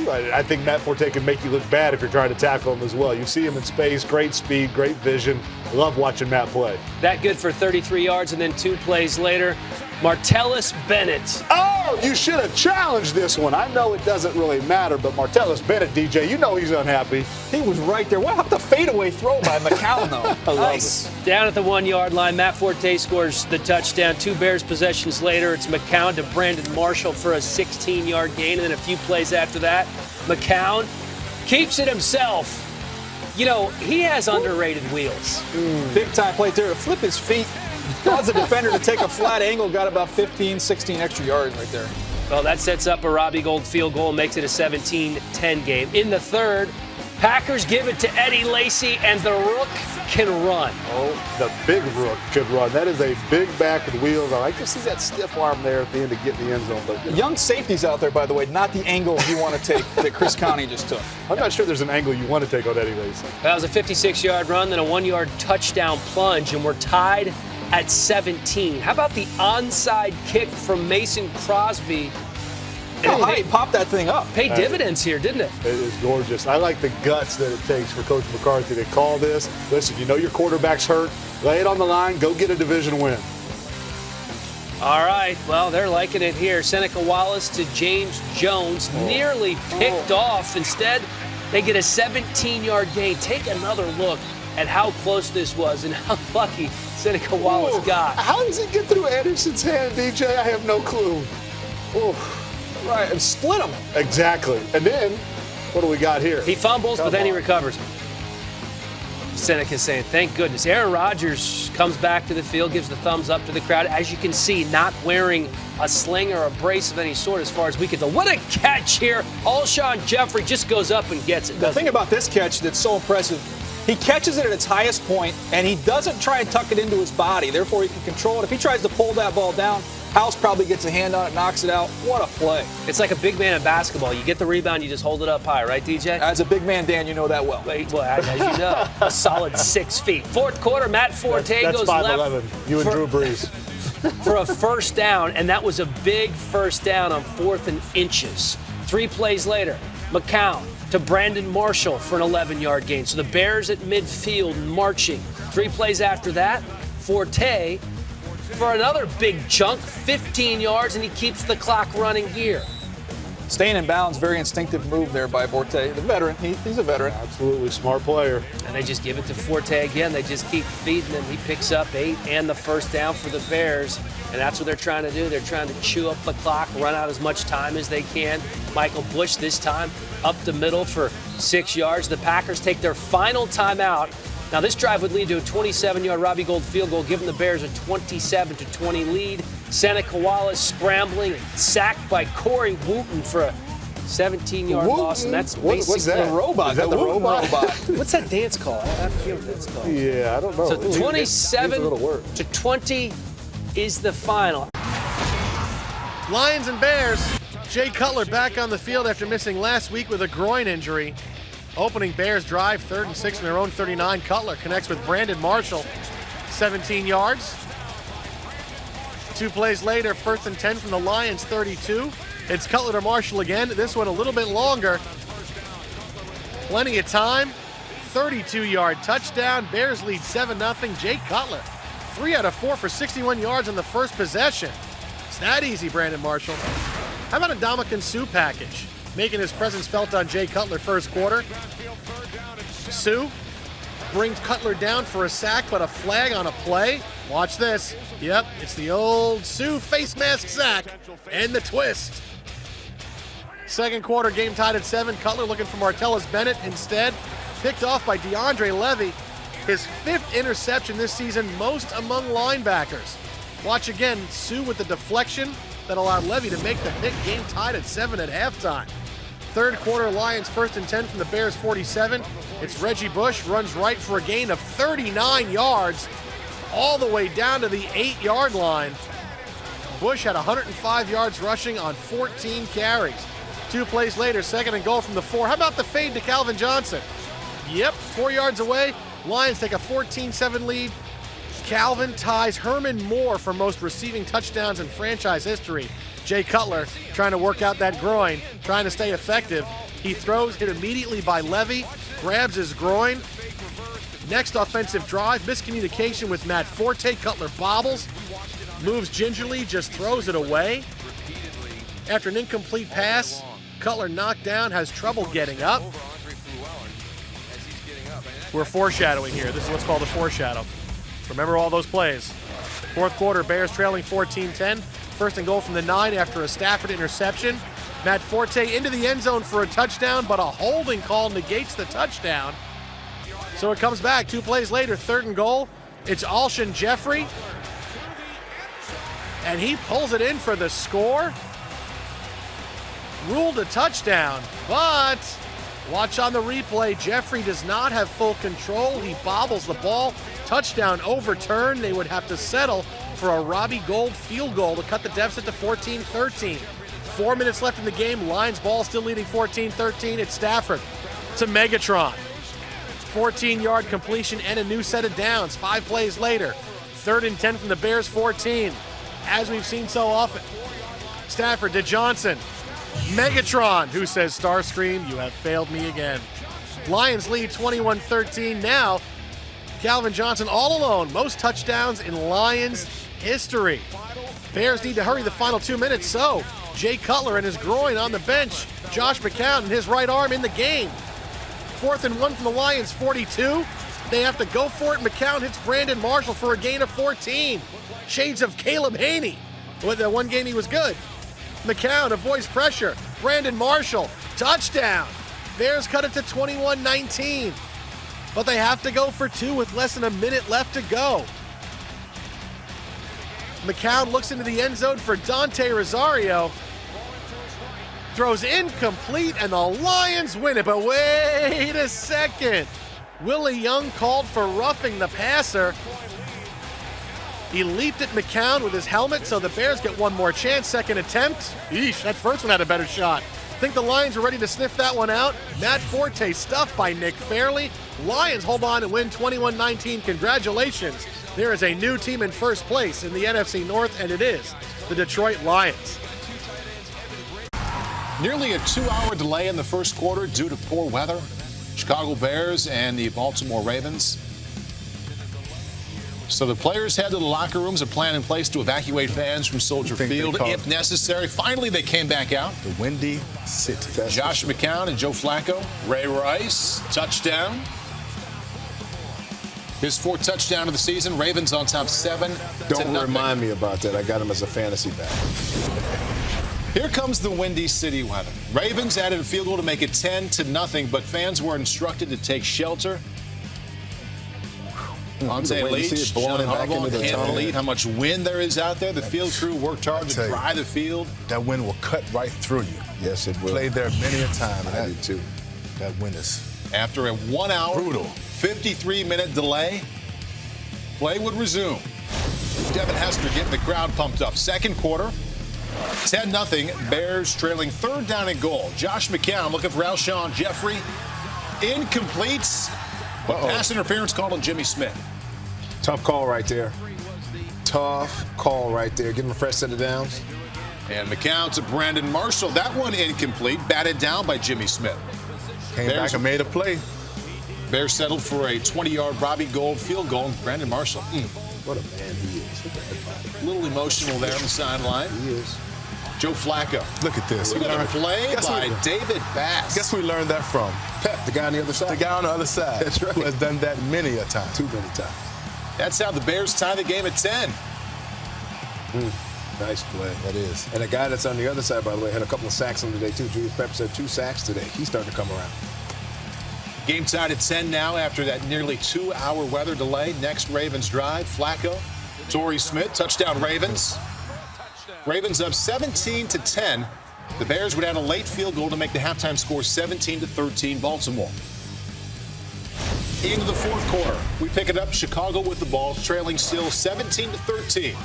I think Matt Forte can make you look bad if you're trying to tackle him as well. You see him in space, great speed, great vision. Love watching Matt play.
That good for 33 yards, and then 2 plays later, Martellus Bennett.
Oh, you should have challenged this one. I know it doesn't really matter, but Martellus Bennett, DJ, you know he's unhappy.
He was right there. What about the fadeaway throw by McCown, though?
Nice. Down at the 1-yard line, Matt Forte scores the touchdown. 2 Bears possessions later, it's McCown to Brandon Marshall for a 16-yard gain, and then a few plays after that, McCown keeps it himself. You know, he has underrated wheels.
Big-time play there to flip his feet. Caused the defender to take a flat angle, got about 15, 16 extra yards right there.
Well, that sets up a Robbie Gould field goal and makes it a 17-10 game. In the third, Packers give it to Eddie Lacy, and the Rook can run.
Oh, the big Rook can run. That is a big back with wheels. I like to see that stiff arm there at the end to get in the end zone. But
young safeties out there, by the way, not the angle you want to take that Chris Connie just took.
I'm not sure there's an angle you want to take on Eddie Lacy.
That was a 56-yard run, then a 1-yard touchdown plunge, and we're tied at 17. How about the onside kick from Mason Crosby?
Oh, how he popped that thing up.
Paid dividends here, didn't it?
It is gorgeous. I like the guts that it takes for Coach McCarthy to call this. Listen, you know your quarterback's hurt. Lay it on the line. Go get a division win.
All right. Well, they're liking it here. Seneca Wallace to James Jones. Nearly picked off. Instead, they get a 17-yard gain. Take another look at how close this was and how lucky Seneca Wallace got.
How does it get through Anderson's hand, DJ? I have no clue.
Right, and split him.
Exactly. And then, what do we got here?
He fumbles, but then he recovers. Seneca saying, thank goodness. Aaron Rodgers comes back to the field, gives the thumbs up to the crowd. As you can see, not wearing a sling or a brace of any sort as far as we can tell. What a catch here. Alshon Jeffrey just goes up and gets it.
The thing about this catch that's so impressive, he catches it at its highest point, and he doesn't try and tuck it into his body. Therefore, he can control it. If he tries to pull that ball down, House probably gets a hand on it, knocks it out. What a play.
It's like a big man in basketball. You get the rebound, you just hold it up high, right, DJ?
As a big man, Dan, you know that well.
Well, as you know, a solid 6 feet. Fourth quarter, Matt Forte
that's
goes
5'11".
left.
You and Drew Brees.
For a first down, and that was a big first down on 4th and inches. 3 plays later, McCown to Brandon Marshall for an 11-yard gain. So the Bears at midfield marching. 3 plays after that, Forte for another big chunk, 15 yards, and he keeps the clock running here.
Staying in bounds, very instinctive move there by Forte, the veteran. He's a veteran.
Absolutely smart player.
And they just give it to Forte again. They just keep feeding him. He picks up 8 and the first down for the Bears. And that's what they're trying to do. They're trying to chew up the clock, run out as much time as they can. Michael Bush this time up the middle for 6 yards. The Packers take their final timeout. Now this drive would lead to a 27-yard Robbie Gould field goal, giving the Bears a 27-20 lead. Seneca Wallace scrambling, sacked by Corey Wooten for a 17-yard loss, and that's basically
what's that?
The robot.
Is that the robot?
What's that dance called? I forget what that's called.
Yeah, I don't know.
So 27-20 is the final.
Lions and Bears. Jay Cutler back on the field after missing last week with a groin injury. Opening Bears drive, 3rd and 6 from their own 39. Cutler connects with Brandon Marshall, 17 yards. 2 plays later, 1st and 10 from the Lions, 32. It's Cutler to Marshall again. This one a little bit longer. Plenty of time. 32-yard touchdown. Bears lead 7-0. Jay Cutler, 3 out of 4 for 61 yards on the first possession. It's that easy, Brandon Marshall. How about a Ndamukong Suh package? Making his presence felt on Jay Cutler first quarter. Suh brings Cutler down for a sack, but a flag on a play. Watch this. Yep, it's the old Suh face mask sack and the twist. Second quarter, game tied at 7. Cutler looking for Martellus Bennett instead. Picked off by DeAndre Levy. His 5th interception this season, most among linebackers. Watch again, Suh with the deflection that allowed Levy to make the pick. Game tied at 7 at halftime. Third quarter, Lions 1st and 10 from the Bears 47. It's Reggie Bush, runs right for a gain of 39 yards, all the way down to the 8-yard line. Bush had 105 yards rushing on 14 carries. 2 plays later, 2nd and goal from the 4. How about the fade to Calvin Johnson? Yep, 4 yards away. Lions take a 14-7 lead. Calvin ties Herman Moore for most receiving touchdowns in franchise history. Jay Cutler trying to work out that groin, trying to stay effective. He throws, hit immediately by Levy, grabs his groin. Next offensive drive, miscommunication with Matt Forte. Cutler bobbles, moves gingerly, just throws it away. After an incomplete pass, Cutler knocked down, has trouble getting up. We're foreshadowing here. This is what's called a foreshadow. Remember all those plays. Fourth quarter, Bears trailing 14-10. 1st and goal from the 9 after a Stafford interception. Matt Forte into the end zone for a touchdown, but a holding call negates the touchdown. So it comes back 2 plays later, 3rd and goal. It's Alshon Jeffrey. And he pulls it in for the score. Ruled a touchdown, but watch on the replay. Jeffrey does not have full control. He bobbles the ball. Touchdown overturned. They would have to settle for a Robbie Gould field goal to cut the deficit to 14-13. 4 minutes left in the game. Lions ball still leading 14-13. It's Stafford to Megatron. 14-yard completion and a new set of downs. 5 plays later. 3rd and 10 from the Bears 14. As we've seen so often. Stafford to Johnson. Megatron, who says, Starscream, you have failed me again. Lions lead 21-13. Now, Calvin Johnson all alone. Most touchdowns in Lions history. Bears need to hurry the final 2 minutes, so Jay Cutler and his groin on the bench. Josh McCown and his right arm in the game. 4th and 1 from the Lions 42. They have to go for it. McCown hits Brandon Marshall for a gain of 14. Shades of Caleb Haney. With the one game he was good. McCown avoids pressure. Brandon Marshall, touchdown. Bears cut it to 21-19. But they have to go for 2 with less than a minute left to go. McCown looks into the end zone for Dante Rosario. Throws incomplete, and the Lions win it. But wait a second. Willie Young called for roughing the passer. He leaped at McCown with his helmet, so the Bears get one more chance. Second attempt. Eesh, that first one had a better shot. Think the Lions were ready to sniff that one out. Matt Forte stuffed by Nick Fairley. Lions hold on and win 21-19. Congratulations. There is a new team in first place in the NFC North, and it is the Detroit Lions.
Nearly a 2-hour delay in the first quarter due to poor weather. Chicago Bears and the Baltimore Ravens. So the players head to the locker rooms, a plan in place to evacuate fans from Soldier Field if necessary. Finally, they came back out.
The Windy City.
Josh McCown and Joe Flacco. Ray Rice, touchdown. His 4th touchdown of the season. Ravens on top 7-0.
Don't remind me about that. I got him as a fantasy back.
Here comes the Windy City weather. Ravens added a field goal to make it 10-0, but fans were instructed to take shelter. Monte Leach, John Harbaugh can't believe how much wind there is out there. The field crew worked hard to dry the field.
That wind will cut right through you.
Yes, it will.
Played there many a time.
I did too.
That wind is
after a 1 hour, brutal, 53-minute delay. Play would resume. Devin Hester getting the crowd pumped up. Second quarter, 10-0. Bears trailing 3rd down and goal. Josh McCown looking for Alshon Jeffrey. Incompletes. Pass interference called on Jimmy Smith.
tough call right there. Tough call right there. Give him a fresh set of downs.
And McCown to Brandon Marshall. That one incomplete. Batted down by Jimmy Smith.
Came back and made a play.
Bears settled for a 20-yard Robbie Gould field goal. Brandon Marshall.
What a man he is.
A little emotional there on the sideline.
He is.
Joe Flacco.
Look at this.
We got a play by David Bass.
Guess we learned that from?
Pep, the guy on the other side.
The guy on the other side.
That's right.
Who has done that many a time.
Too many times.
That's how the Bears tie the game at 10.
Nice play.
That is.
And the guy that's on the other side, by the way, had a couple of sacks on today, too. Julius Peppers had 2 sacks today. He's starting to come around.
Game tied at 10 now after that nearly 2-hour weather delay. Next Ravens drive. Flacco, Torrey Smith, touchdown Ravens. Ravens up 17-10. The Bears would add a late field goal to make the halftime score 17-13 Baltimore. Into the 4th quarter. We pick it up. Chicago with the ball, trailing still 17-13.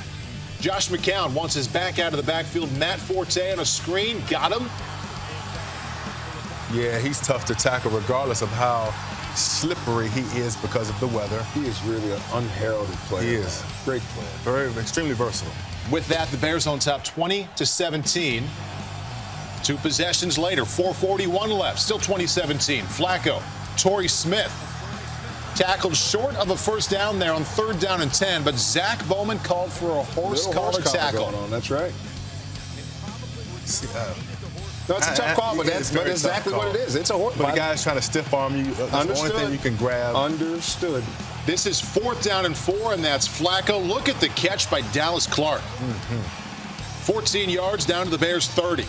Josh McCown wants his back out of the backfield. Matt Forte on a screen. Got him.
Yeah, he's tough to tackle regardless of how slippery he is because of the weather.
He is really an unheralded player.
He is.
Great player.
Very, extremely versatile.
With that, the Bears on top 20-17. 2 possessions later, 4:41 left, still 20-17. Flacco, Torrey Smith tackled short of a first down there on 3rd down and 10, but Zach Bowman called for a horse collar tackle.
Going on. That's right. No, it's a tough call, but that's exactly what it is. It's a horse.
But the guy's trying to stiff arm you. That's the only thing you can grab.
Understood.
This is 4th down and 4, and that's Flacco. Look at the catch by Dallas Clark. 14 yards down to the Bears' 30.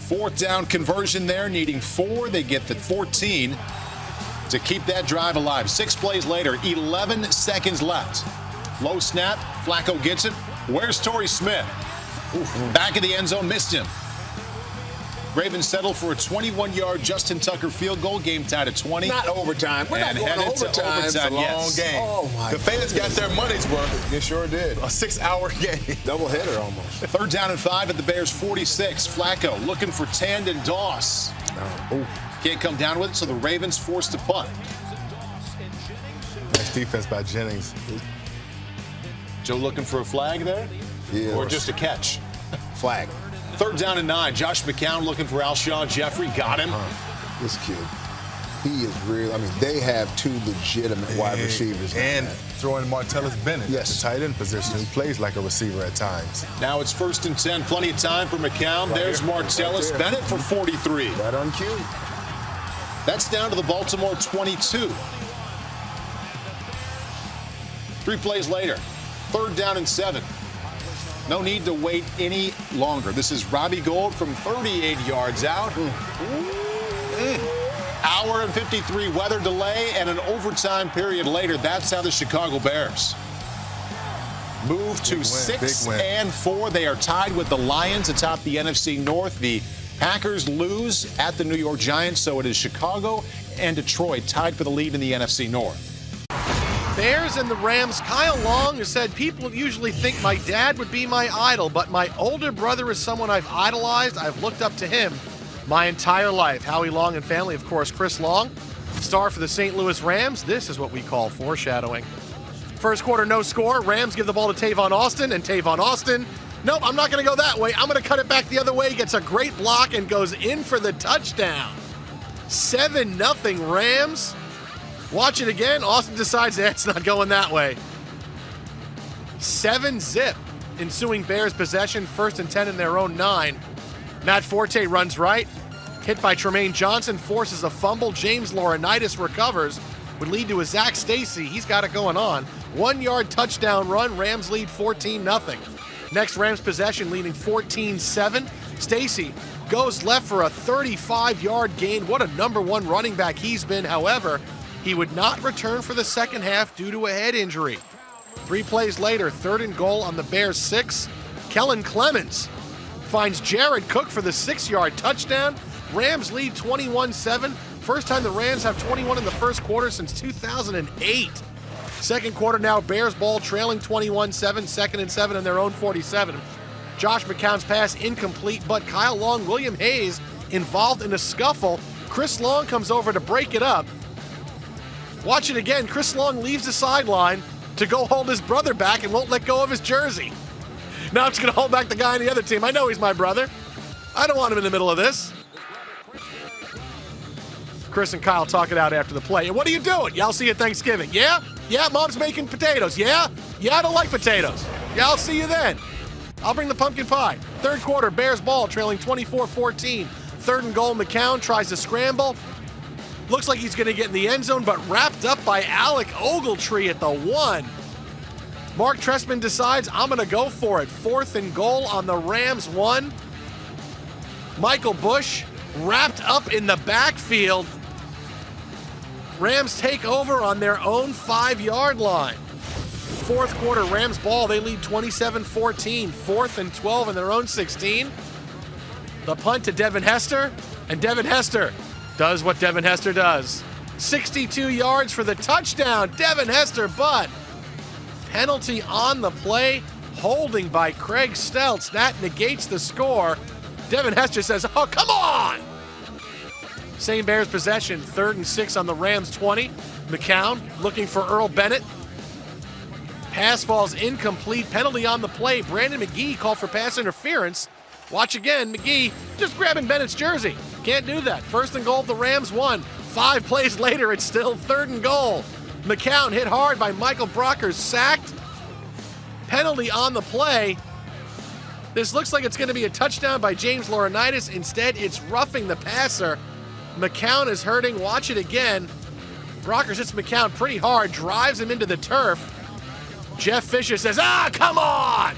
4th down conversion there, needing 4. They get the 14 to keep that drive alive. 6 plays later, 11 seconds left. Low snap, Flacco gets it. Where's Torrey Smith? Back of the end zone, missed him. Ravens settle for a 21-yard Justin Tucker field goal. Game tied at 20.
Not overtime. We're not going to overtime.
It's a long game.
Oh, my
The fans got their money's worth.
They sure did.
A 6-hour game.
Double header almost.
3rd down and 5 at the Bears' 46. Flacco looking for Tandon Doss. Can't come down with it, so the Ravens forced to punt.
Nice defense by Jennings.
Joe looking for a flag there?
Yeah.
Or just a catch?
Flag.
3rd down and 9. Josh McCown looking for Alshon Jeffrey. Got him.
This kid, he is real. I mean, they have 2 legitimate wide receivers.
And throwing Martellus Bennett.
Yes.
The tight end position. He plays like a receiver at times.
Now it's 1st and 10. Plenty of time for McCown. There's Martellus Bennett for 43.
Right on cue.
That's down to the Baltimore 22. 3 plays later. 3rd down and 7. No need to wait any longer. This is Robbie Gould from 38 yards out. Hour and 53 weather delay and an overtime period later. That's how the Chicago Bears move to 6-4. They are tied with the Lions atop the NFC North. The Packers lose at the New York Giants, so it is Chicago and Detroit tied for the lead in the NFC North.
Bears and the Rams. Kyle Long has said, people usually think my dad would be my idol, but my older brother is someone I've idolized. I've looked up to him my entire life. Howie Long and family, of course, Chris Long, star for the St. Louis Rams. This is what we call foreshadowing. First quarter, no score. Rams give the ball to Tavon Austin, and Tavon Austin, nope, I'm not going to go that way. I'm going to cut it back the other way. Gets a great block and goes in for the touchdown. 7-0 Rams. Watch it again. Austin decides that's not going that way. 7-zip. Ensuing Bears possession, 1st and 10 in their own 9. Matt Forte runs right. Hit by Tremaine Johnson, forces a fumble. James Laurinaitis recovers. Would lead to a Zach Stacy. He's got it going on. 1-yard touchdown run. Rams lead 14-0. Next Rams possession leading 14-7. Stacy goes left for a 35-yard gain. What a number 1 running back he's been. However, he would not return for the second half due to a head injury. 3 plays later, 3rd and goal on the Bears 6. Kellen Clemens finds Jared Cook for the 6-yard touchdown. Rams lead 21-7. First time the Rams have 21 in the first quarter since 2008. Second quarter now, Bears ball trailing 21-7, 2nd and 7 in their own 47. Josh McCown's pass incomplete, but Kyle Long, William Hayes involved in a scuffle. Chris Long comes over to break it up. Watch it again. Chris Long leaves the sideline to go hold his brother back and won't let go of his jersey. Now I'm just going to hold back the guy on the other team. I know he's my brother. I don't want him in the middle of this. Chris and Kyle talk it out after the play. What are you doing? Yeah, I'll see you at Thanksgiving. Yeah? Yeah, Mom's making potatoes. Yeah? Yeah, I don't like potatoes. Yeah, I'll see you then. I'll bring the pumpkin pie. 3rd quarter, Bears ball trailing 24-14. 3rd and goal, McCown tries to scramble. Looks like he's going to get in the end zone, but wrapped up by Alec Ogletree at the 1. Mark Trestman decides, I'm going to go for it. 4th and goal on the Rams 1. Michael Bush wrapped up in the backfield. Rams take over on their own 5-yard line. 4th quarter, Rams ball. They lead 27-14. 4th and 12 in their own 16. The punt to Devin Hester, and Devin Hester does what Devin Hester does. 62 yards for the touchdown. Devin Hester, but penalty on the play. Holding by Craig Stelz. That negates the score. Devin Hester says, oh, come on! Same Bears possession, 3rd and 6 on the Rams 20. McCown looking for Earl Bennett. Pass falls incomplete. Penalty on the play. Brandon McGee called for pass interference. Watch again. McGee just grabbing Bennett's jersey. Can't do that. 1st and goal, the Rams 1. 5 plays later, it's still 3rd and goal. McCown hit hard by Michael Brockers, sacked. Penalty on the play. This looks like it's going to be a touchdown by James Laurinaitis. Instead, it's roughing the passer. McCown is hurting. Watch it again. Brockers hits McCown pretty hard, drives him into the turf. Jeff Fisher says, come on!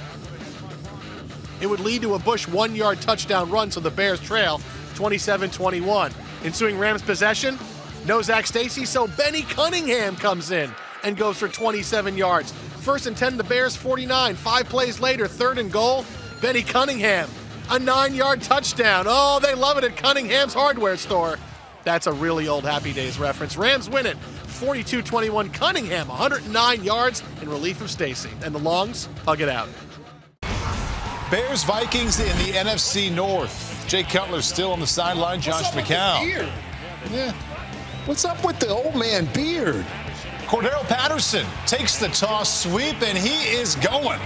It would lead to a Bush 1-yard touchdown run, so the Bears trail 27-21. Ensuing Rams possession, no Zach Stacy, so Benny Cunningham comes in and goes for 27 yards. 1st and 10, the Bears 49. 5 plays later, 3rd and goal, Benny Cunningham. A 9-yard touchdown. Oh, they love it at Cunningham's hardware store. That's a really old Happy Days reference. Rams win it 42-21. Cunningham, 109 yards in relief of Stacy. And the Longs hug it out.
Bears Vikings in the NFC North. Jay Cutler still on the sideline. Josh McCown.
Yeah. What's up with the old man beard?
Cordero Patterson takes the toss sweep, and he is going.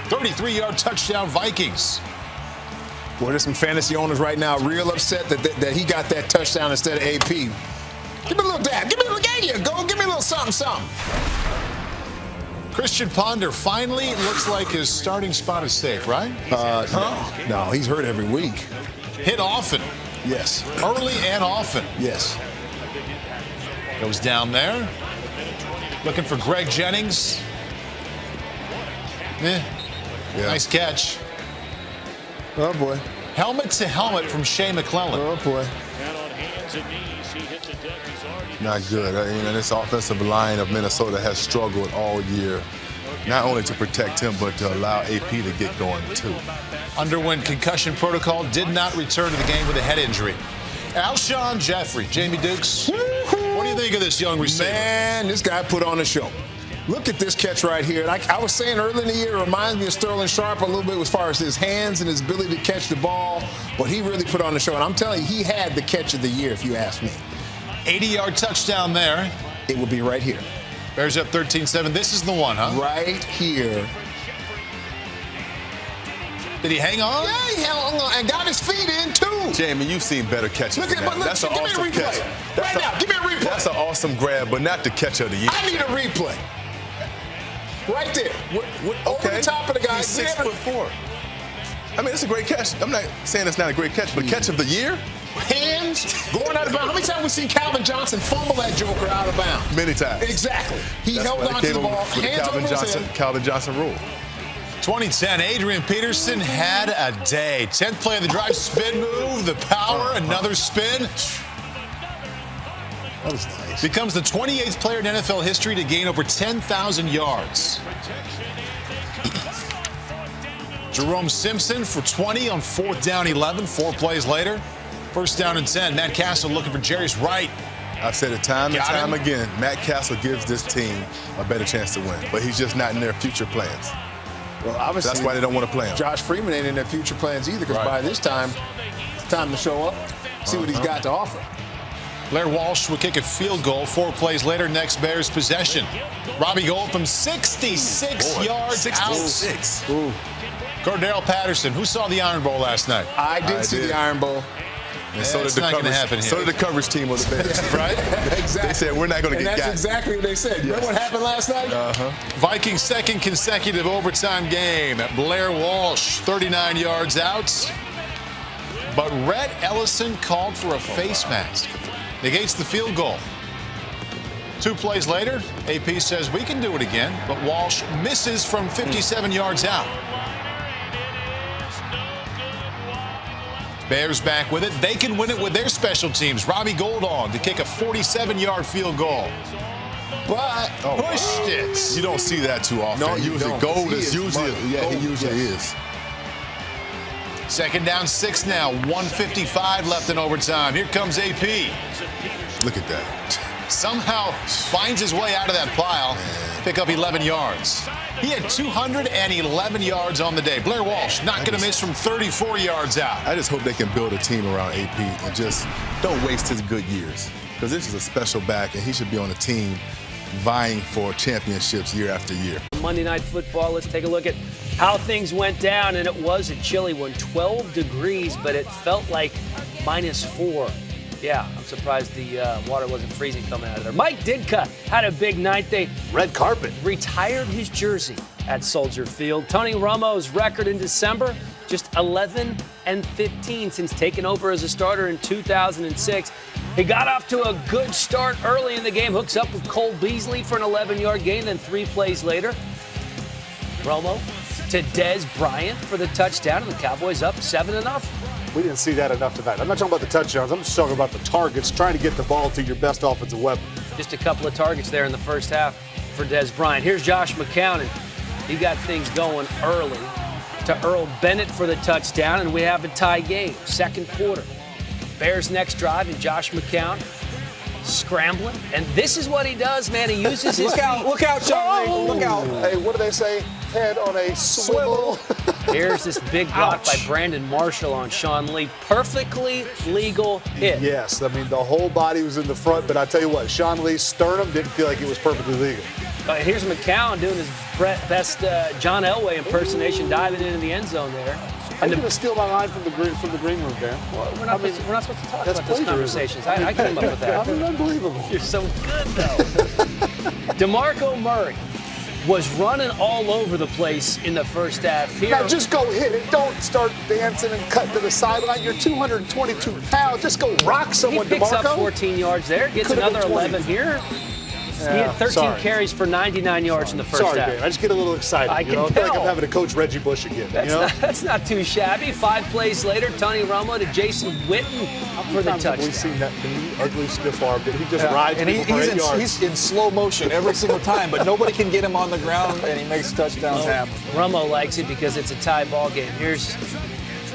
33-yard touchdown, Vikings.
Boy, there's some fantasy owners right now real upset that he got that touchdown instead of AP. Give me a little dab. Give me a little, there you go. Give me a little something.
Christian Ponder finally looks like his starting spot is safe, right?
No, he's hurt every week.
Hit often.
Yes.
Early and often.
Yes.
Goes down there. Looking for Greg Jennings. Yeah. Nice catch.
Oh, boy.
Helmet to helmet from Shea McClellan.
Oh, boy.
Not good. This offensive line of Minnesota has struggled all year, not only to protect him, but to allow AP to get going, too.
Underwent concussion protocol, did not return to the game with a head injury. Alshon Jeffrey, Jamie Dukes. What do you think of this young receiver?
Man, this guy put on a show. Look at this catch right here. Like I was saying earlier in the year, it reminds me of Sterling Sharp a little bit as far as his hands and his ability to catch the ball, but he really put on the show. And I'm telling you, he had the catch of the year, if you ask me.
80-yard touchdown there.
It will be right here.
Bears up 13-7. This is the one, huh?
Right here.
Did he hang on?
Yeah, he hung on and got his feet in, too.
Jamie, you've seen better catches.
Look at
than that. That's an
give me a
awesome
replay.
catch.
Right now, give me a replay.
That's an awesome grab, but not the catch of the year.
I need a replay. Right there. Over the top of the guy.
He's 6'4". I mean, it's a great catch. I'm not saying it's not a great catch, but catch of the year?
Hands going out of bounds. How many times have we seen Calvin Johnson fumble that joker out of bounds?
Many times.
Exactly. He
That's
held
why
on
they
to the
came
ball.
up with the
Hands over his head.
Calvin Johnson rule.
2010, Adrian Peterson had a day. 10th play of the drive, spin move, the power, another spin.
That was nice.
Becomes the 28th player in NFL history to gain over 10,000 yards. Jerome Simpson for 20 on 4th down 11, 4 plays later. 1st down and 10. Matt Castle looking for Jarius Wright.
I've said it time and time again. Matt Castle gives this team a better chance to win, but he's just not in their future plans.
Well, obviously,
that's why they don't want to play him.
Josh Freeman ain't in their future plans either, because by this time, it's time to show up, see what he's got to offer.
Blair Walsh will kick a field goal 4 plays later, next Bears possession. Robbie Gould from 66 yards
66.
out. Ooh. Cordell Patterson, who saw the Iron Bowl last night?
I did see the Iron Bowl.
And so did the coverage team of the Bears.
Right?
Exactly.
They said, we're not going to get
And that's
got.
exactly what they said. Remember what happened last night?
Vikings' second consecutive overtime game. Blair Walsh, 39 yards out. But Rhett Ellison called for a face mask. Negates the field goal. 2 plays later, AP says we can do it again, but Walsh misses from 57 yards out. Bears back with it. They can win it with their special teams. Robbie Gould on to kick a 47-yard field goal. But pushed it.
You don't see that too often.
No, you
usually
don't.
Gold
He
is
is
usually,
money.
yeah,
Gold,
he usually
yes.
is.
2nd down, 6 now. 1:55 left in overtime. Here comes AP.
Look at that.
Somehow finds his way out of that pile. Pick up 11 yards. He had 211 yards on the day. Blair Walsh not going to miss from 34 yards out.
I just hope they can build a team around AP and just don't waste his good years. Because this is a special back, and he should be on a team vying for championships year after year.
Monday Night Football, let's take a look at how things went down, and it was a chilly one, 12 degrees, but it felt like -4. Yeah, I'm surprised the water wasn't freezing coming out of there. Mike Ditka had a big night. They
red carpet
retired his jersey at Soldier Field. Tony Romo's record in December, just 11-15 since taking over as a starter in 2006. He got off to a good start early in the game, hooks up with Cole Beasley for an 11-yard gain, then 3 plays later, Romo to Dez Bryant for the touchdown, and the Cowboys up 7-0.
We didn't see that enough tonight. I'm not talking about the touchdowns. I'm just talking about the targets, trying to get the ball to your best offensive weapon.
Just a couple of targets there in the first half for Dez Bryant. Here's Josh McCown, and he got things going early to Earl Bennett for the touchdown, and we have a tie game, 2nd quarter. Bears next drive, and Josh McCown scrambling, and this is what he does, man. He uses his feet.
Look out, Sean. Look out. Hey, what do they say? Head on a swivel.
Here's this big block by Brandon Marshall on Sean Lee. Perfectly legal hit.
Yes, I mean, the whole body was in the front, but I tell you what, Sean Lee's sternum didn't feel like it was perfectly legal.
Here's McCown doing his best John Elway impersonation, diving into the end zone there.
I'm going to steal my line from the green room, Dan.
Well, we're not supposed to talk about those conversations. I came up with that.
I mean, unbelievable.
You're so good, though. DeMarco Murray was running all over the place in the first half. Here,
now just go hit it. Don't start dancing and cutting to the sideline. You're 222 pounds. Just go rock someone,
he picks
DeMarco.
up 14 yards there. Gets another 11 here. He had 13 carries for 99 yards in the first
Sorry,
half.
Dan. I just get a little excited.
I
can
can
I feel like
tell.
I'm having to coach Reggie Bush again.
That's not too shabby. 5 plays later, Tony Romo to Jason Witten for the touchdown.
We've seen that ugly stiff arm that he just rides
and
people for 8 yards.
he's in slow motion every single time, but nobody can get him on the ground, and he makes touchdowns happen.
Romo likes it because it's a tie ball game.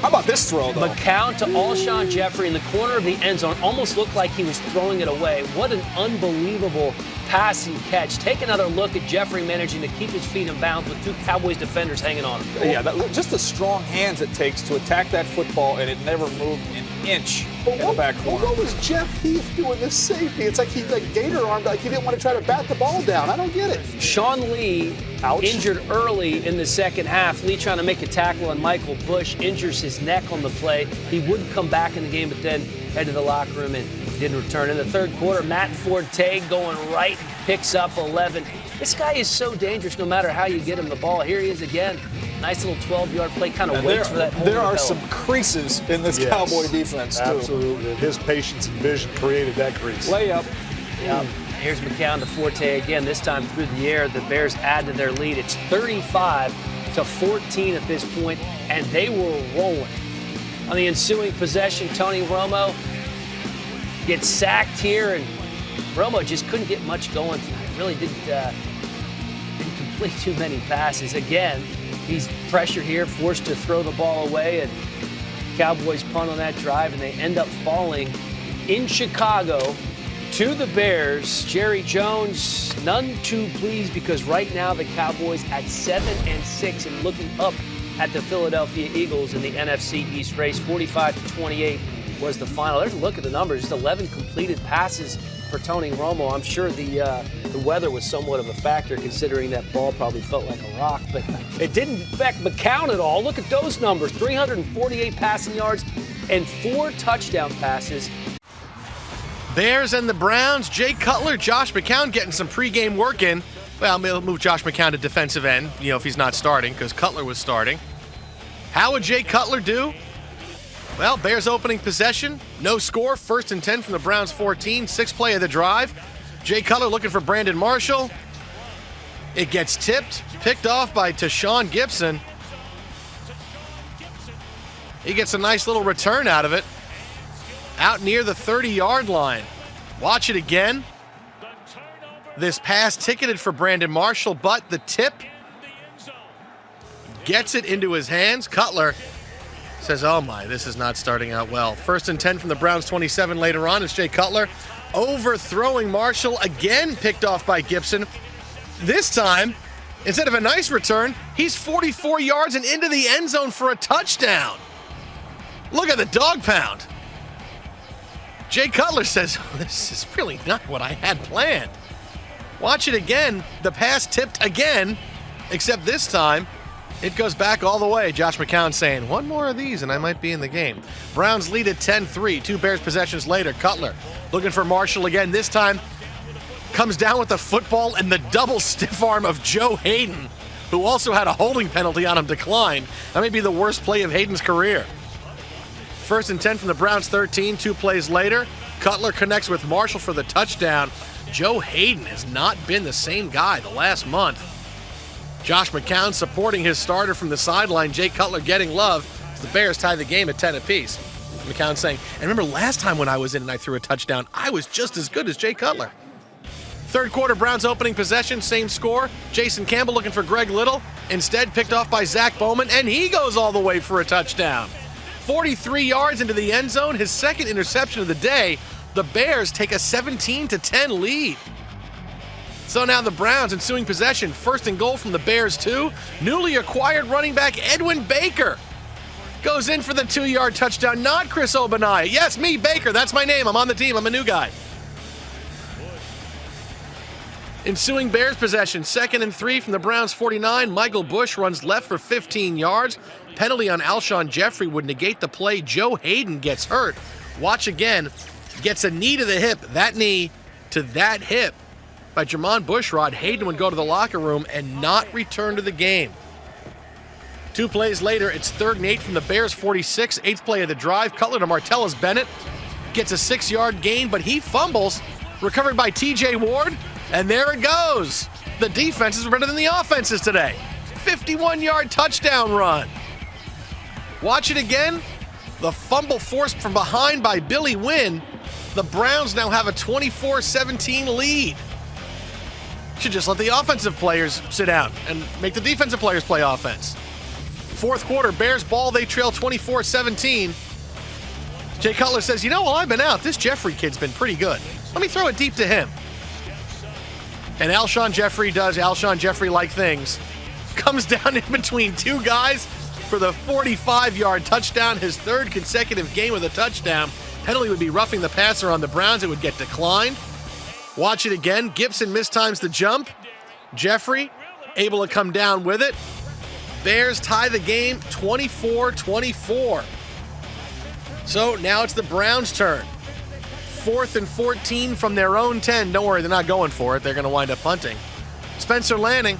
How about this throw, though?
McCown to Alshon Jeffrey in the corner of the end zone. Almost looked like he was throwing it away. What an unbelievable passing catch. Take another look at Jeffrey managing to keep his feet in bounds with 2 Cowboys defenders hanging on him.
Yeah, just the strong hands it takes to attack that football, and it never moved an inch in the back corner.
What was Jeff Heath doing this safety? It's like he gator armed, like he didn't want to try to bat the ball down. I don't get it.
Sean Lee injured early in the second half. Lee trying to make a tackle on Michael Bush, injures his neck on the play. He would come back in the game, but then head to the locker room and didn't return. In the third quarter, Matt Forte going right, picks up 11. This guy is so dangerous no matter how you get him the ball. Here he is again. Nice little 12-yard play, kind of waits for that.
There are some creases in this Cowboy defense, too.
Absolutely. His patience and vision created that crease.
Layup.
Yep. Here's McCown to Forte again, this time through the air. The Bears add to their lead. It's 35-14 at this point, and they were rolling. On the ensuing possession, Tony Romo gets sacked here, and Romo just couldn't get much going tonight. Really didn't complete too many passes. Again, he's pressured here, forced to throw the ball away, and Cowboys punt on that drive, and they end up falling in Chicago to the Bears. Jerry Jones, none too pleased, because right now the Cowboys at 7-6 and looking up at the Philadelphia Eagles in the NFC East race. 45-28 was the final. There's a look at the numbers. Just 11 completed passes for Tony Romo. I'm sure the weather was somewhat of a factor, considering that ball probably felt like a rock, but it didn't affect McCown at all. Look at those numbers: 348 passing yards and 4 touchdown passes.
Bears and the Browns. Jay Cutler, Josh McCown getting some pregame work in. Well, we'll move Josh McCown to defensive end, if he's not starting, because Cutler was starting. How would Jay Cutler do? Well, Bears opening possession, no score, 1st and 10 from the Browns 14, 6th play of the drive. Jay Cutler looking for Brandon Marshall. It gets tipped, picked off by Tashawn Gibson. He gets a nice little return out of it, out near the 30-yard line. Watch it again. This pass ticketed for Brandon Marshall, but the tip gets it into his hands. Cutler says, oh my, this is not starting out well. 1st and 10 from the Browns 27 later on. It's Jay Cutler overthrowing Marshall, again picked off by Gibson. This time, instead of a nice return, he's 44 yards and into the end zone for a touchdown. Look at the dog pound. Jay Cutler says, oh, this is really not what I had planned. Watch it again. The pass tipped again, except this time it goes back all the way. Josh McCown saying, one more of these and I might be in the game. Browns lead at 10-3. 2 Bears possessions later. Cutler looking for Marshall again. This time comes down with the football, and the double stiff arm of Joe Hayden, who also had a holding penalty on him, declined. That may be the worst play of Hayden's career. 1st and 10 from the Browns 13. 2 plays later, Cutler connects with Marshall for the touchdown. Joe Hayden has not been the same guy the last month. Josh McCown supporting his starter from the sideline. Jay Cutler getting love as the Bears tie the game at 10 apiece. McCown saying, and remember last time when I was in and I threw a touchdown, I was just as good as Jay Cutler. 3rd quarter, Browns opening possession, same score. Jason Campbell looking for Greg Little. Instead, picked off by Zach Bowman, and he goes all the way for a touchdown. 43 yards into the end zone, his 2nd interception of the day. The Bears take a 17-10 lead. So now the Browns ensuing possession, 1st and goal from the Bears 2. Newly acquired running back Edwin Baker goes in for the 2-yard touchdown. Not Chris Obanaya. Yes, me, Baker. That's my name. I'm on the team. I'm a new guy. Ensuing Bears possession, 2nd and 3 from the Browns 49. Michael Bush runs left for 15 yards. Penalty on Alshon Jeffrey would negate the play. Joe Hayden gets hurt. Watch again. Gets a knee to the hip. That knee to that hip by Jermon Bushrod. Hayden would go to the locker room and not return to the game. 2 plays later, it's 3rd and 8 from the Bears 46. 8th play of the drive. Cutler to Martellus Bennett. Gets a 6-yard gain, but he fumbles. Recovered by TJ Ward. And there it goes. The defenses were better than the offenses today. 51-yard touchdown run. Watch it again. The fumble forced from behind by Billy Wynn. The Browns now have a 24-17 lead. Should just let the offensive players sit down and make the defensive players play offense. 4th quarter, Bears ball, they trail 24-17. Jay Cutler says, while I've been out, this Jeffrey kid's been pretty good. Let me throw it deep to him. And Alshon Jeffrey does Alshon Jeffrey-like things. Comes down in between two guys for the 45-yard touchdown, his third consecutive game with a touchdown. Penalty would be roughing the passer on the Browns. It would get declined. Watch it again. Gibson mistimes the jump. Jeffrey able to come down with it. Bears tie the game 24-24. So now it's the Browns' turn. 4th and 14 from their own 10. Don't worry, they're not going for it. They're going to wind up punting. Spencer Lanning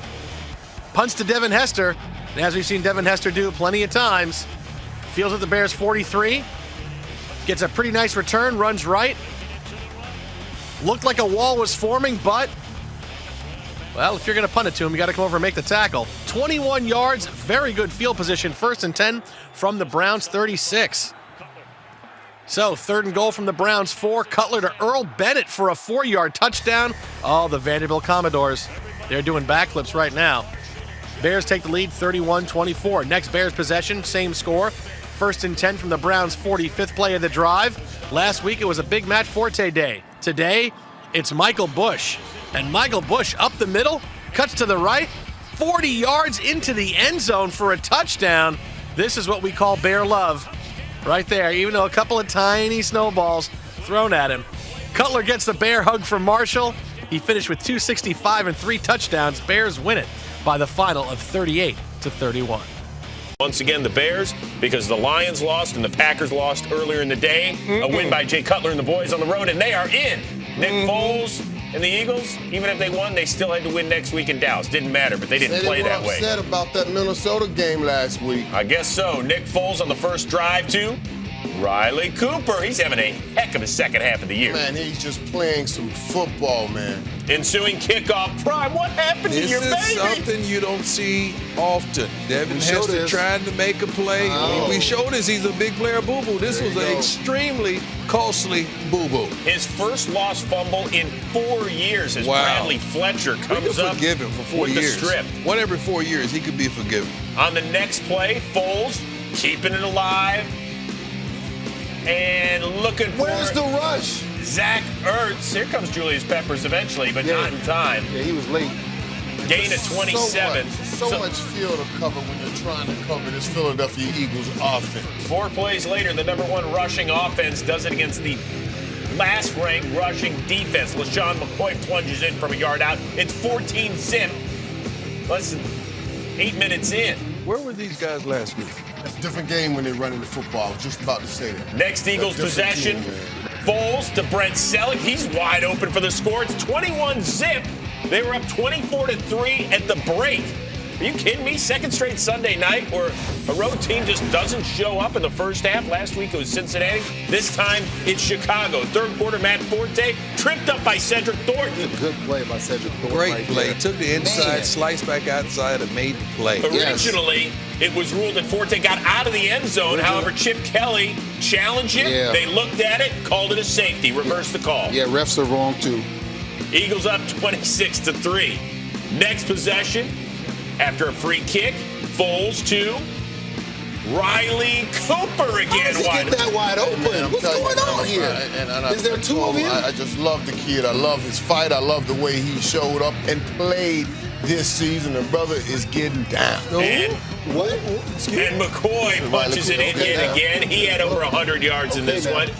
punts to Devin Hester. And as we've seen Devin Hester do plenty of times, fields at the Bears 43. Gets a pretty nice return, runs right. Looked like a wall was forming, but, well, if you're going to punt it to him, you got to come over and make the tackle. 21 yards, very good field position. 1st and 10 from the Browns 36. So, 3rd and goal from the Browns 4. Cutler to Earl Bennett for a 4-yard touchdown. Oh, the Vanderbilt Commodores. They're doing backflips right now. Bears take the lead 31-24. Next Bears possession, same score. 1st and 10 from the Browns' 45th play of the drive. Last week it was a big Matt Forte day. Today, it's Michael Bush. And Michael Bush up the middle, cuts to the right, 40 yards into the end zone for a touchdown. This is what we call Bear love. Right there, even though a couple of tiny snowballs thrown at him. Cutler gets the Bear hug from Marshall. He finished with 265 and 3 touchdowns. Bears win it by the final of 38-31.
Once again, the Bears, because the Lions lost and the Packers lost earlier in the day. A win by Jay Cutler and the boys on the road, and they are in. Nick Foles and the Eagles, even if they won, they still had to win next week in Dallas. Didn't matter, but they didn't play that way.
They were upset about that Minnesota game last week.
I guess so. Nick Foles on the first drive to Riley Cooper. He's having a heck of a second half of the year.
Man, he's just playing some football, man.
Ensuing kickoff. Prime, what happened to your baby?
This is something you don't see often. Devin Hester trying to make a play. We showed this. He's a big player boo-boo. This was an extremely costly boo-boo.
His first lost fumble in 4 years as Bradley Fletcher comes up
forgive him for 4
with
years.
the strip.
1 every 4 years, he could be forgiven.
On the next play, Foles keeping it alive and looking for
Where's the rush?
Zach Ertz. Here comes Julius Peppers eventually, but not in time.
Yeah, he was late.
Gain of 27.
So much field to cover when you're trying to cover this Philadelphia Eagles offense.
4 plays later, the number 1 rushing offense does it against the last-ranked rushing defense. LaShawn McCoy plunges in from a yard out. It's 14-zip. Less than 8 minutes in.
Where were these guys last week?
It's a different game when they're running the football. I was just about to say that.
Next Eagles possession. Foles to Brent Selleck. He's wide open for the score. It's 21-zip. They were up 24-3 at the break. Are you kidding me? Second straight Sunday night where a road team just doesn't show up in the first half. Last week it was Cincinnati. This time it's Chicago. 3rd quarter, Matt Forte tripped up by Cedric Thornton.
Good play by Cedric Thornton.
Great play. Took the inside, sliced back outside, and made the play.
Originally, it was ruled that Forte got out of the end zone. However, Chip Kelly challenged him.
Yeah.
They looked at it, called it a safety, reversed the call.
Yeah, refs are wrong too.
Eagles up 26-3. Next possession, after a free kick, Foles to Riley Cooper again.
Why get that wide open? Man, what's going on here? Is there 2 of him? I just love the kid. I love his fight. I love the way he showed up and played this season. The brother is getting down.
And McCoy punches it in yet again. He had over 100 yards in this one.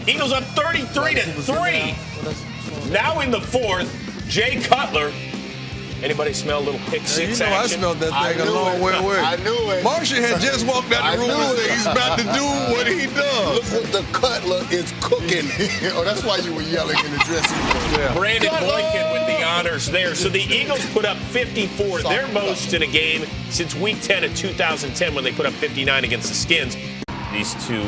Eagles up 33-3. Now in the 4th, Jay Cutler. Anybody smell a little pick six action?
I smelled that thing a long way away.
I knew it.
Marshall had just walked out the room and said he's about to do what he does.
Look what the Cutler is cooking. Oh, that's why you were yelling in the dressing room.
Yeah.
Brandon Boykin with the honors there. So the Eagles put up 54, their most in a game since Week 10 of 2010 when they put up 59 against the Skins. These two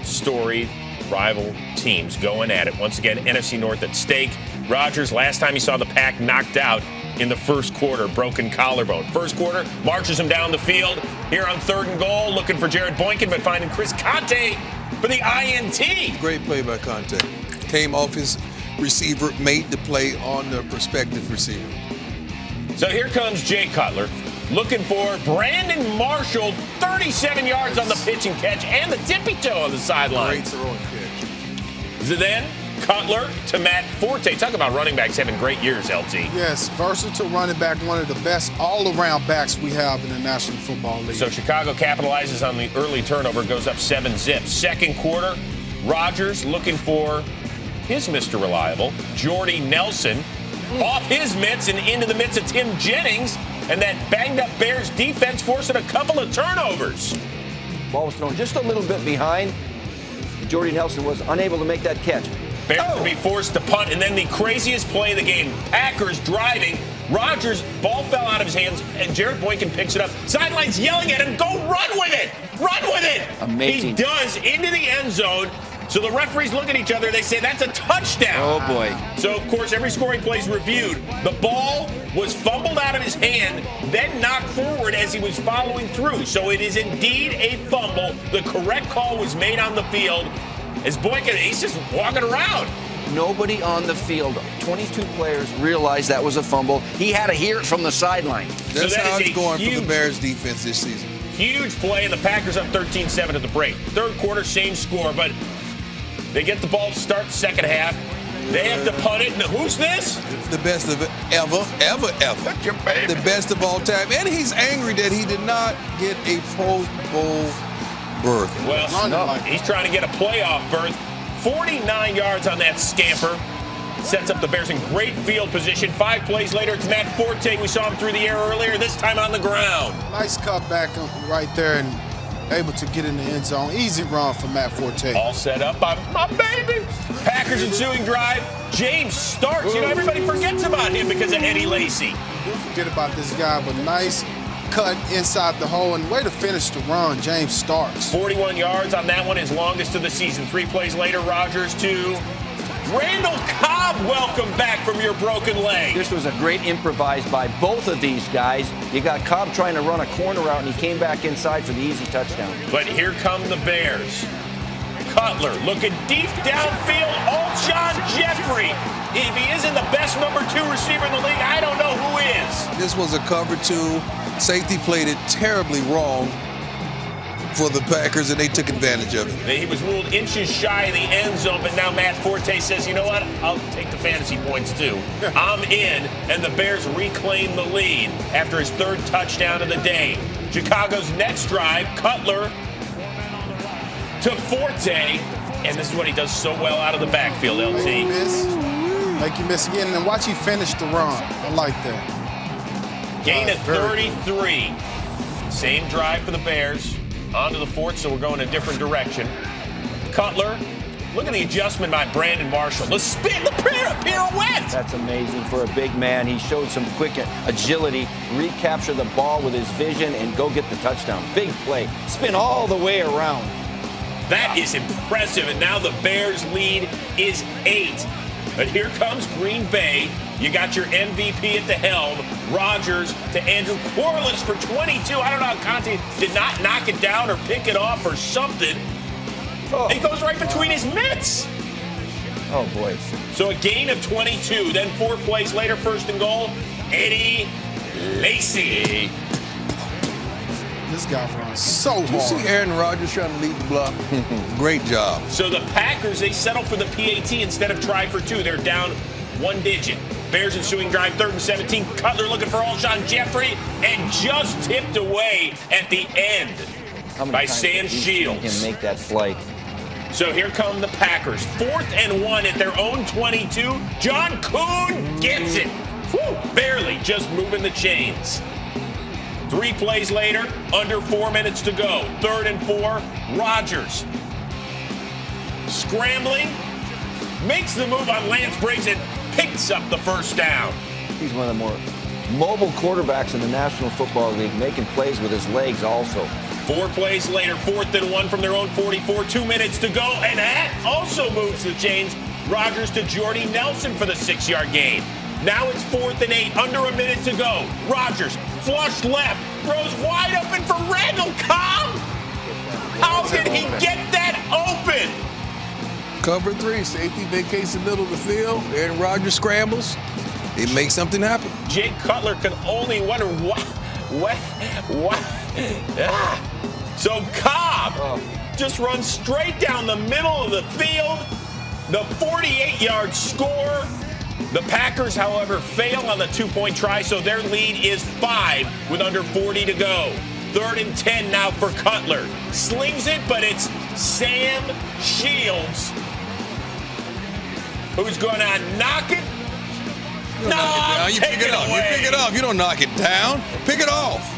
storied rival teams going at it. Once again, NFC North at stake. Rodgers, last time he saw the Pack knocked out in the first quarter, broken collarbone. First quarter, marches him down the field. Here on 3rd and goal, looking for Jared Boykin, but finding Chris Conte for the INT.
Great play by Conte. Came off his receiver, made the play on the prospective receiver.
So here comes Jay Cutler, looking for Brandon Marshall, 37 yards on the pitch and catch, and the tippy toe on the sideline.
Great throwing catch.
Then Cutler to Matt Forte. Talk about running backs having great years, LT.
Yes, versatile running back, one of the best all-around backs we have in the National Football League.
So Chicago capitalizes on the early turnover, goes up 7-zip. Second quarter, Rodgers looking for his Mr. Reliable, Jordy Nelson, off his mitts and into the mitts of Tim Jennings, and that banged-up Bears defense forcing a couple of turnovers.
Ball was thrown just a little bit behind. Jordy Nelson was unable to make that catch.
Bears to be forced to punt, and then the craziest play of the game. Packers driving. Rodgers, ball fell out of his hands, and Jared Boykin picks it up. Sidelines yelling at him, go run with it! Run with it!
Amazing.
He does, into the end zone. So the referees look at each other, they say, that's a touchdown.
Oh, boy.
So, of course, every scoring play is reviewed. The ball was fumbled out of his hand, then knocked forward as he was following through. So it is indeed a fumble. The correct call was made on the field. As Boykin, he's just walking around.
Nobody on the field, 22 players, realized that was a fumble. He had to hear it from the sideline.
That's how it's going for the Bears defense this season.
Huge play, and the Packers up 13-7 at the break. Third quarter, same score, but they get the ball to start the second half. They have to punt it. And who's this?
The best of it ever. The best of all time. And he's angry that he did not get a Pro Bowl berth.
Well, he's trying to get a playoff berth. 49 yards on that scamper. Sets up the Bears in great field position. 5 plays later, it's Matt Forte. We saw him through the air earlier, this time on the ground.
Nice cutback right there and able to get in the end zone. Easy run for Matt Forte.
All set up by my baby. Packers ensuing drive. James Starks. You know, everybody forgets about him because of Eddie Lacy.
Don't forget about this guy, but nice cut inside the hole, and way to finish the run, James Starks.
41 yards on that one, his longest of the season. 3 plays later, Rodgers to Randall Cobb. Welcome back from your broken leg.
This was a great improvise by both of these guys. You got Cobb trying to run a corner out, and he came back inside for the easy touchdown.
But here come the Bears. Cutler looking deep downfield. Alshon Jeffrey. If he isn't the best number 2 receiver in the league, I don't know who is.
This was a cover 2. Safety played it terribly wrong for the Packers, and they took advantage of it.
He was ruled inches shy of the end zone, but now Matt Forte says, you know what? I'll take the fantasy points too. I'm in, and the Bears reclaim the lead after his 3rd touchdown of the day. Chicago's next drive, Cutler to Forte, and this is what he does so well out of the backfield, LT.
Make you miss again, and watch he finish the run. I like that.
Gain of 33. Same drive for the Bears. Onto the 4th, so we're going a different direction. Cutler, look at the adjustment by Brandon Marshall. The spin, the pirouette.
That's amazing for a big man. He showed some quick agility, recapture the ball with his vision, and go get the touchdown. Big play. Spin all the way around.
That is impressive, and now the Bears' lead is 8. But here comes Green Bay. You got your MVP at the helm, Rodgers to Andrew Quarles for 22. I don't know how Conte did not knock it down or pick it off or something. It goes right between his mitts.
Oh, boy.
So a gain of 22. Then 4 plays later, 1st and goal, Eddie Lacy.
This guy runs so hard.
Did you see Aaron Rodgers trying to lead the block? Great job.
So the Packers, they settle for the PAT instead of try for 2. They're down 1 digit. Bears ensuing drive, 3rd and 17. Cutler looking for Alshon Jeffrey, and just tipped away at the end by Sam Shields.
He can make that play.
So here come the Packers. 4th and 1 at their own 22. John Kuhn gets it. Woo, barely, just moving the chains. 3 plays later, under 4 minutes to go. 3rd and 4, Rodgers. Scrambling, makes the move on Lance Briggs and picks up the 1st down.
He's one of the more mobile quarterbacks in the National Football League, making plays with his legs also.
4 plays later, 4th and 1 from their own 44, 2 minutes to go, and that also moves the chains. Rodgers to Jordy Nelson for the 6-yard gain. Now it's 4th and 8, under a minute to go. Rodgers, flush left, throws wide open for Randall Cobb. How did he get that open?
Cover 3, safety vacates the middle of the field. Aaron Rodgers scrambles. It makes something happen.
Jay Cutler can only wonder what. So Cobb just runs straight down the middle of the field. The 48-yard score. The Packers, however, fail on the 2-point try, so their lead is 5 with under 40 to go. 3rd and 10 now for Cutler. Slings it, but it's Sam Shields who's going to knock it.
You pick it up. You pick it up. You don't knock it down. Pick it off.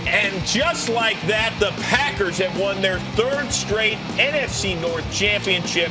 And just like that, the Packers have won their 3rd straight NFC North championship.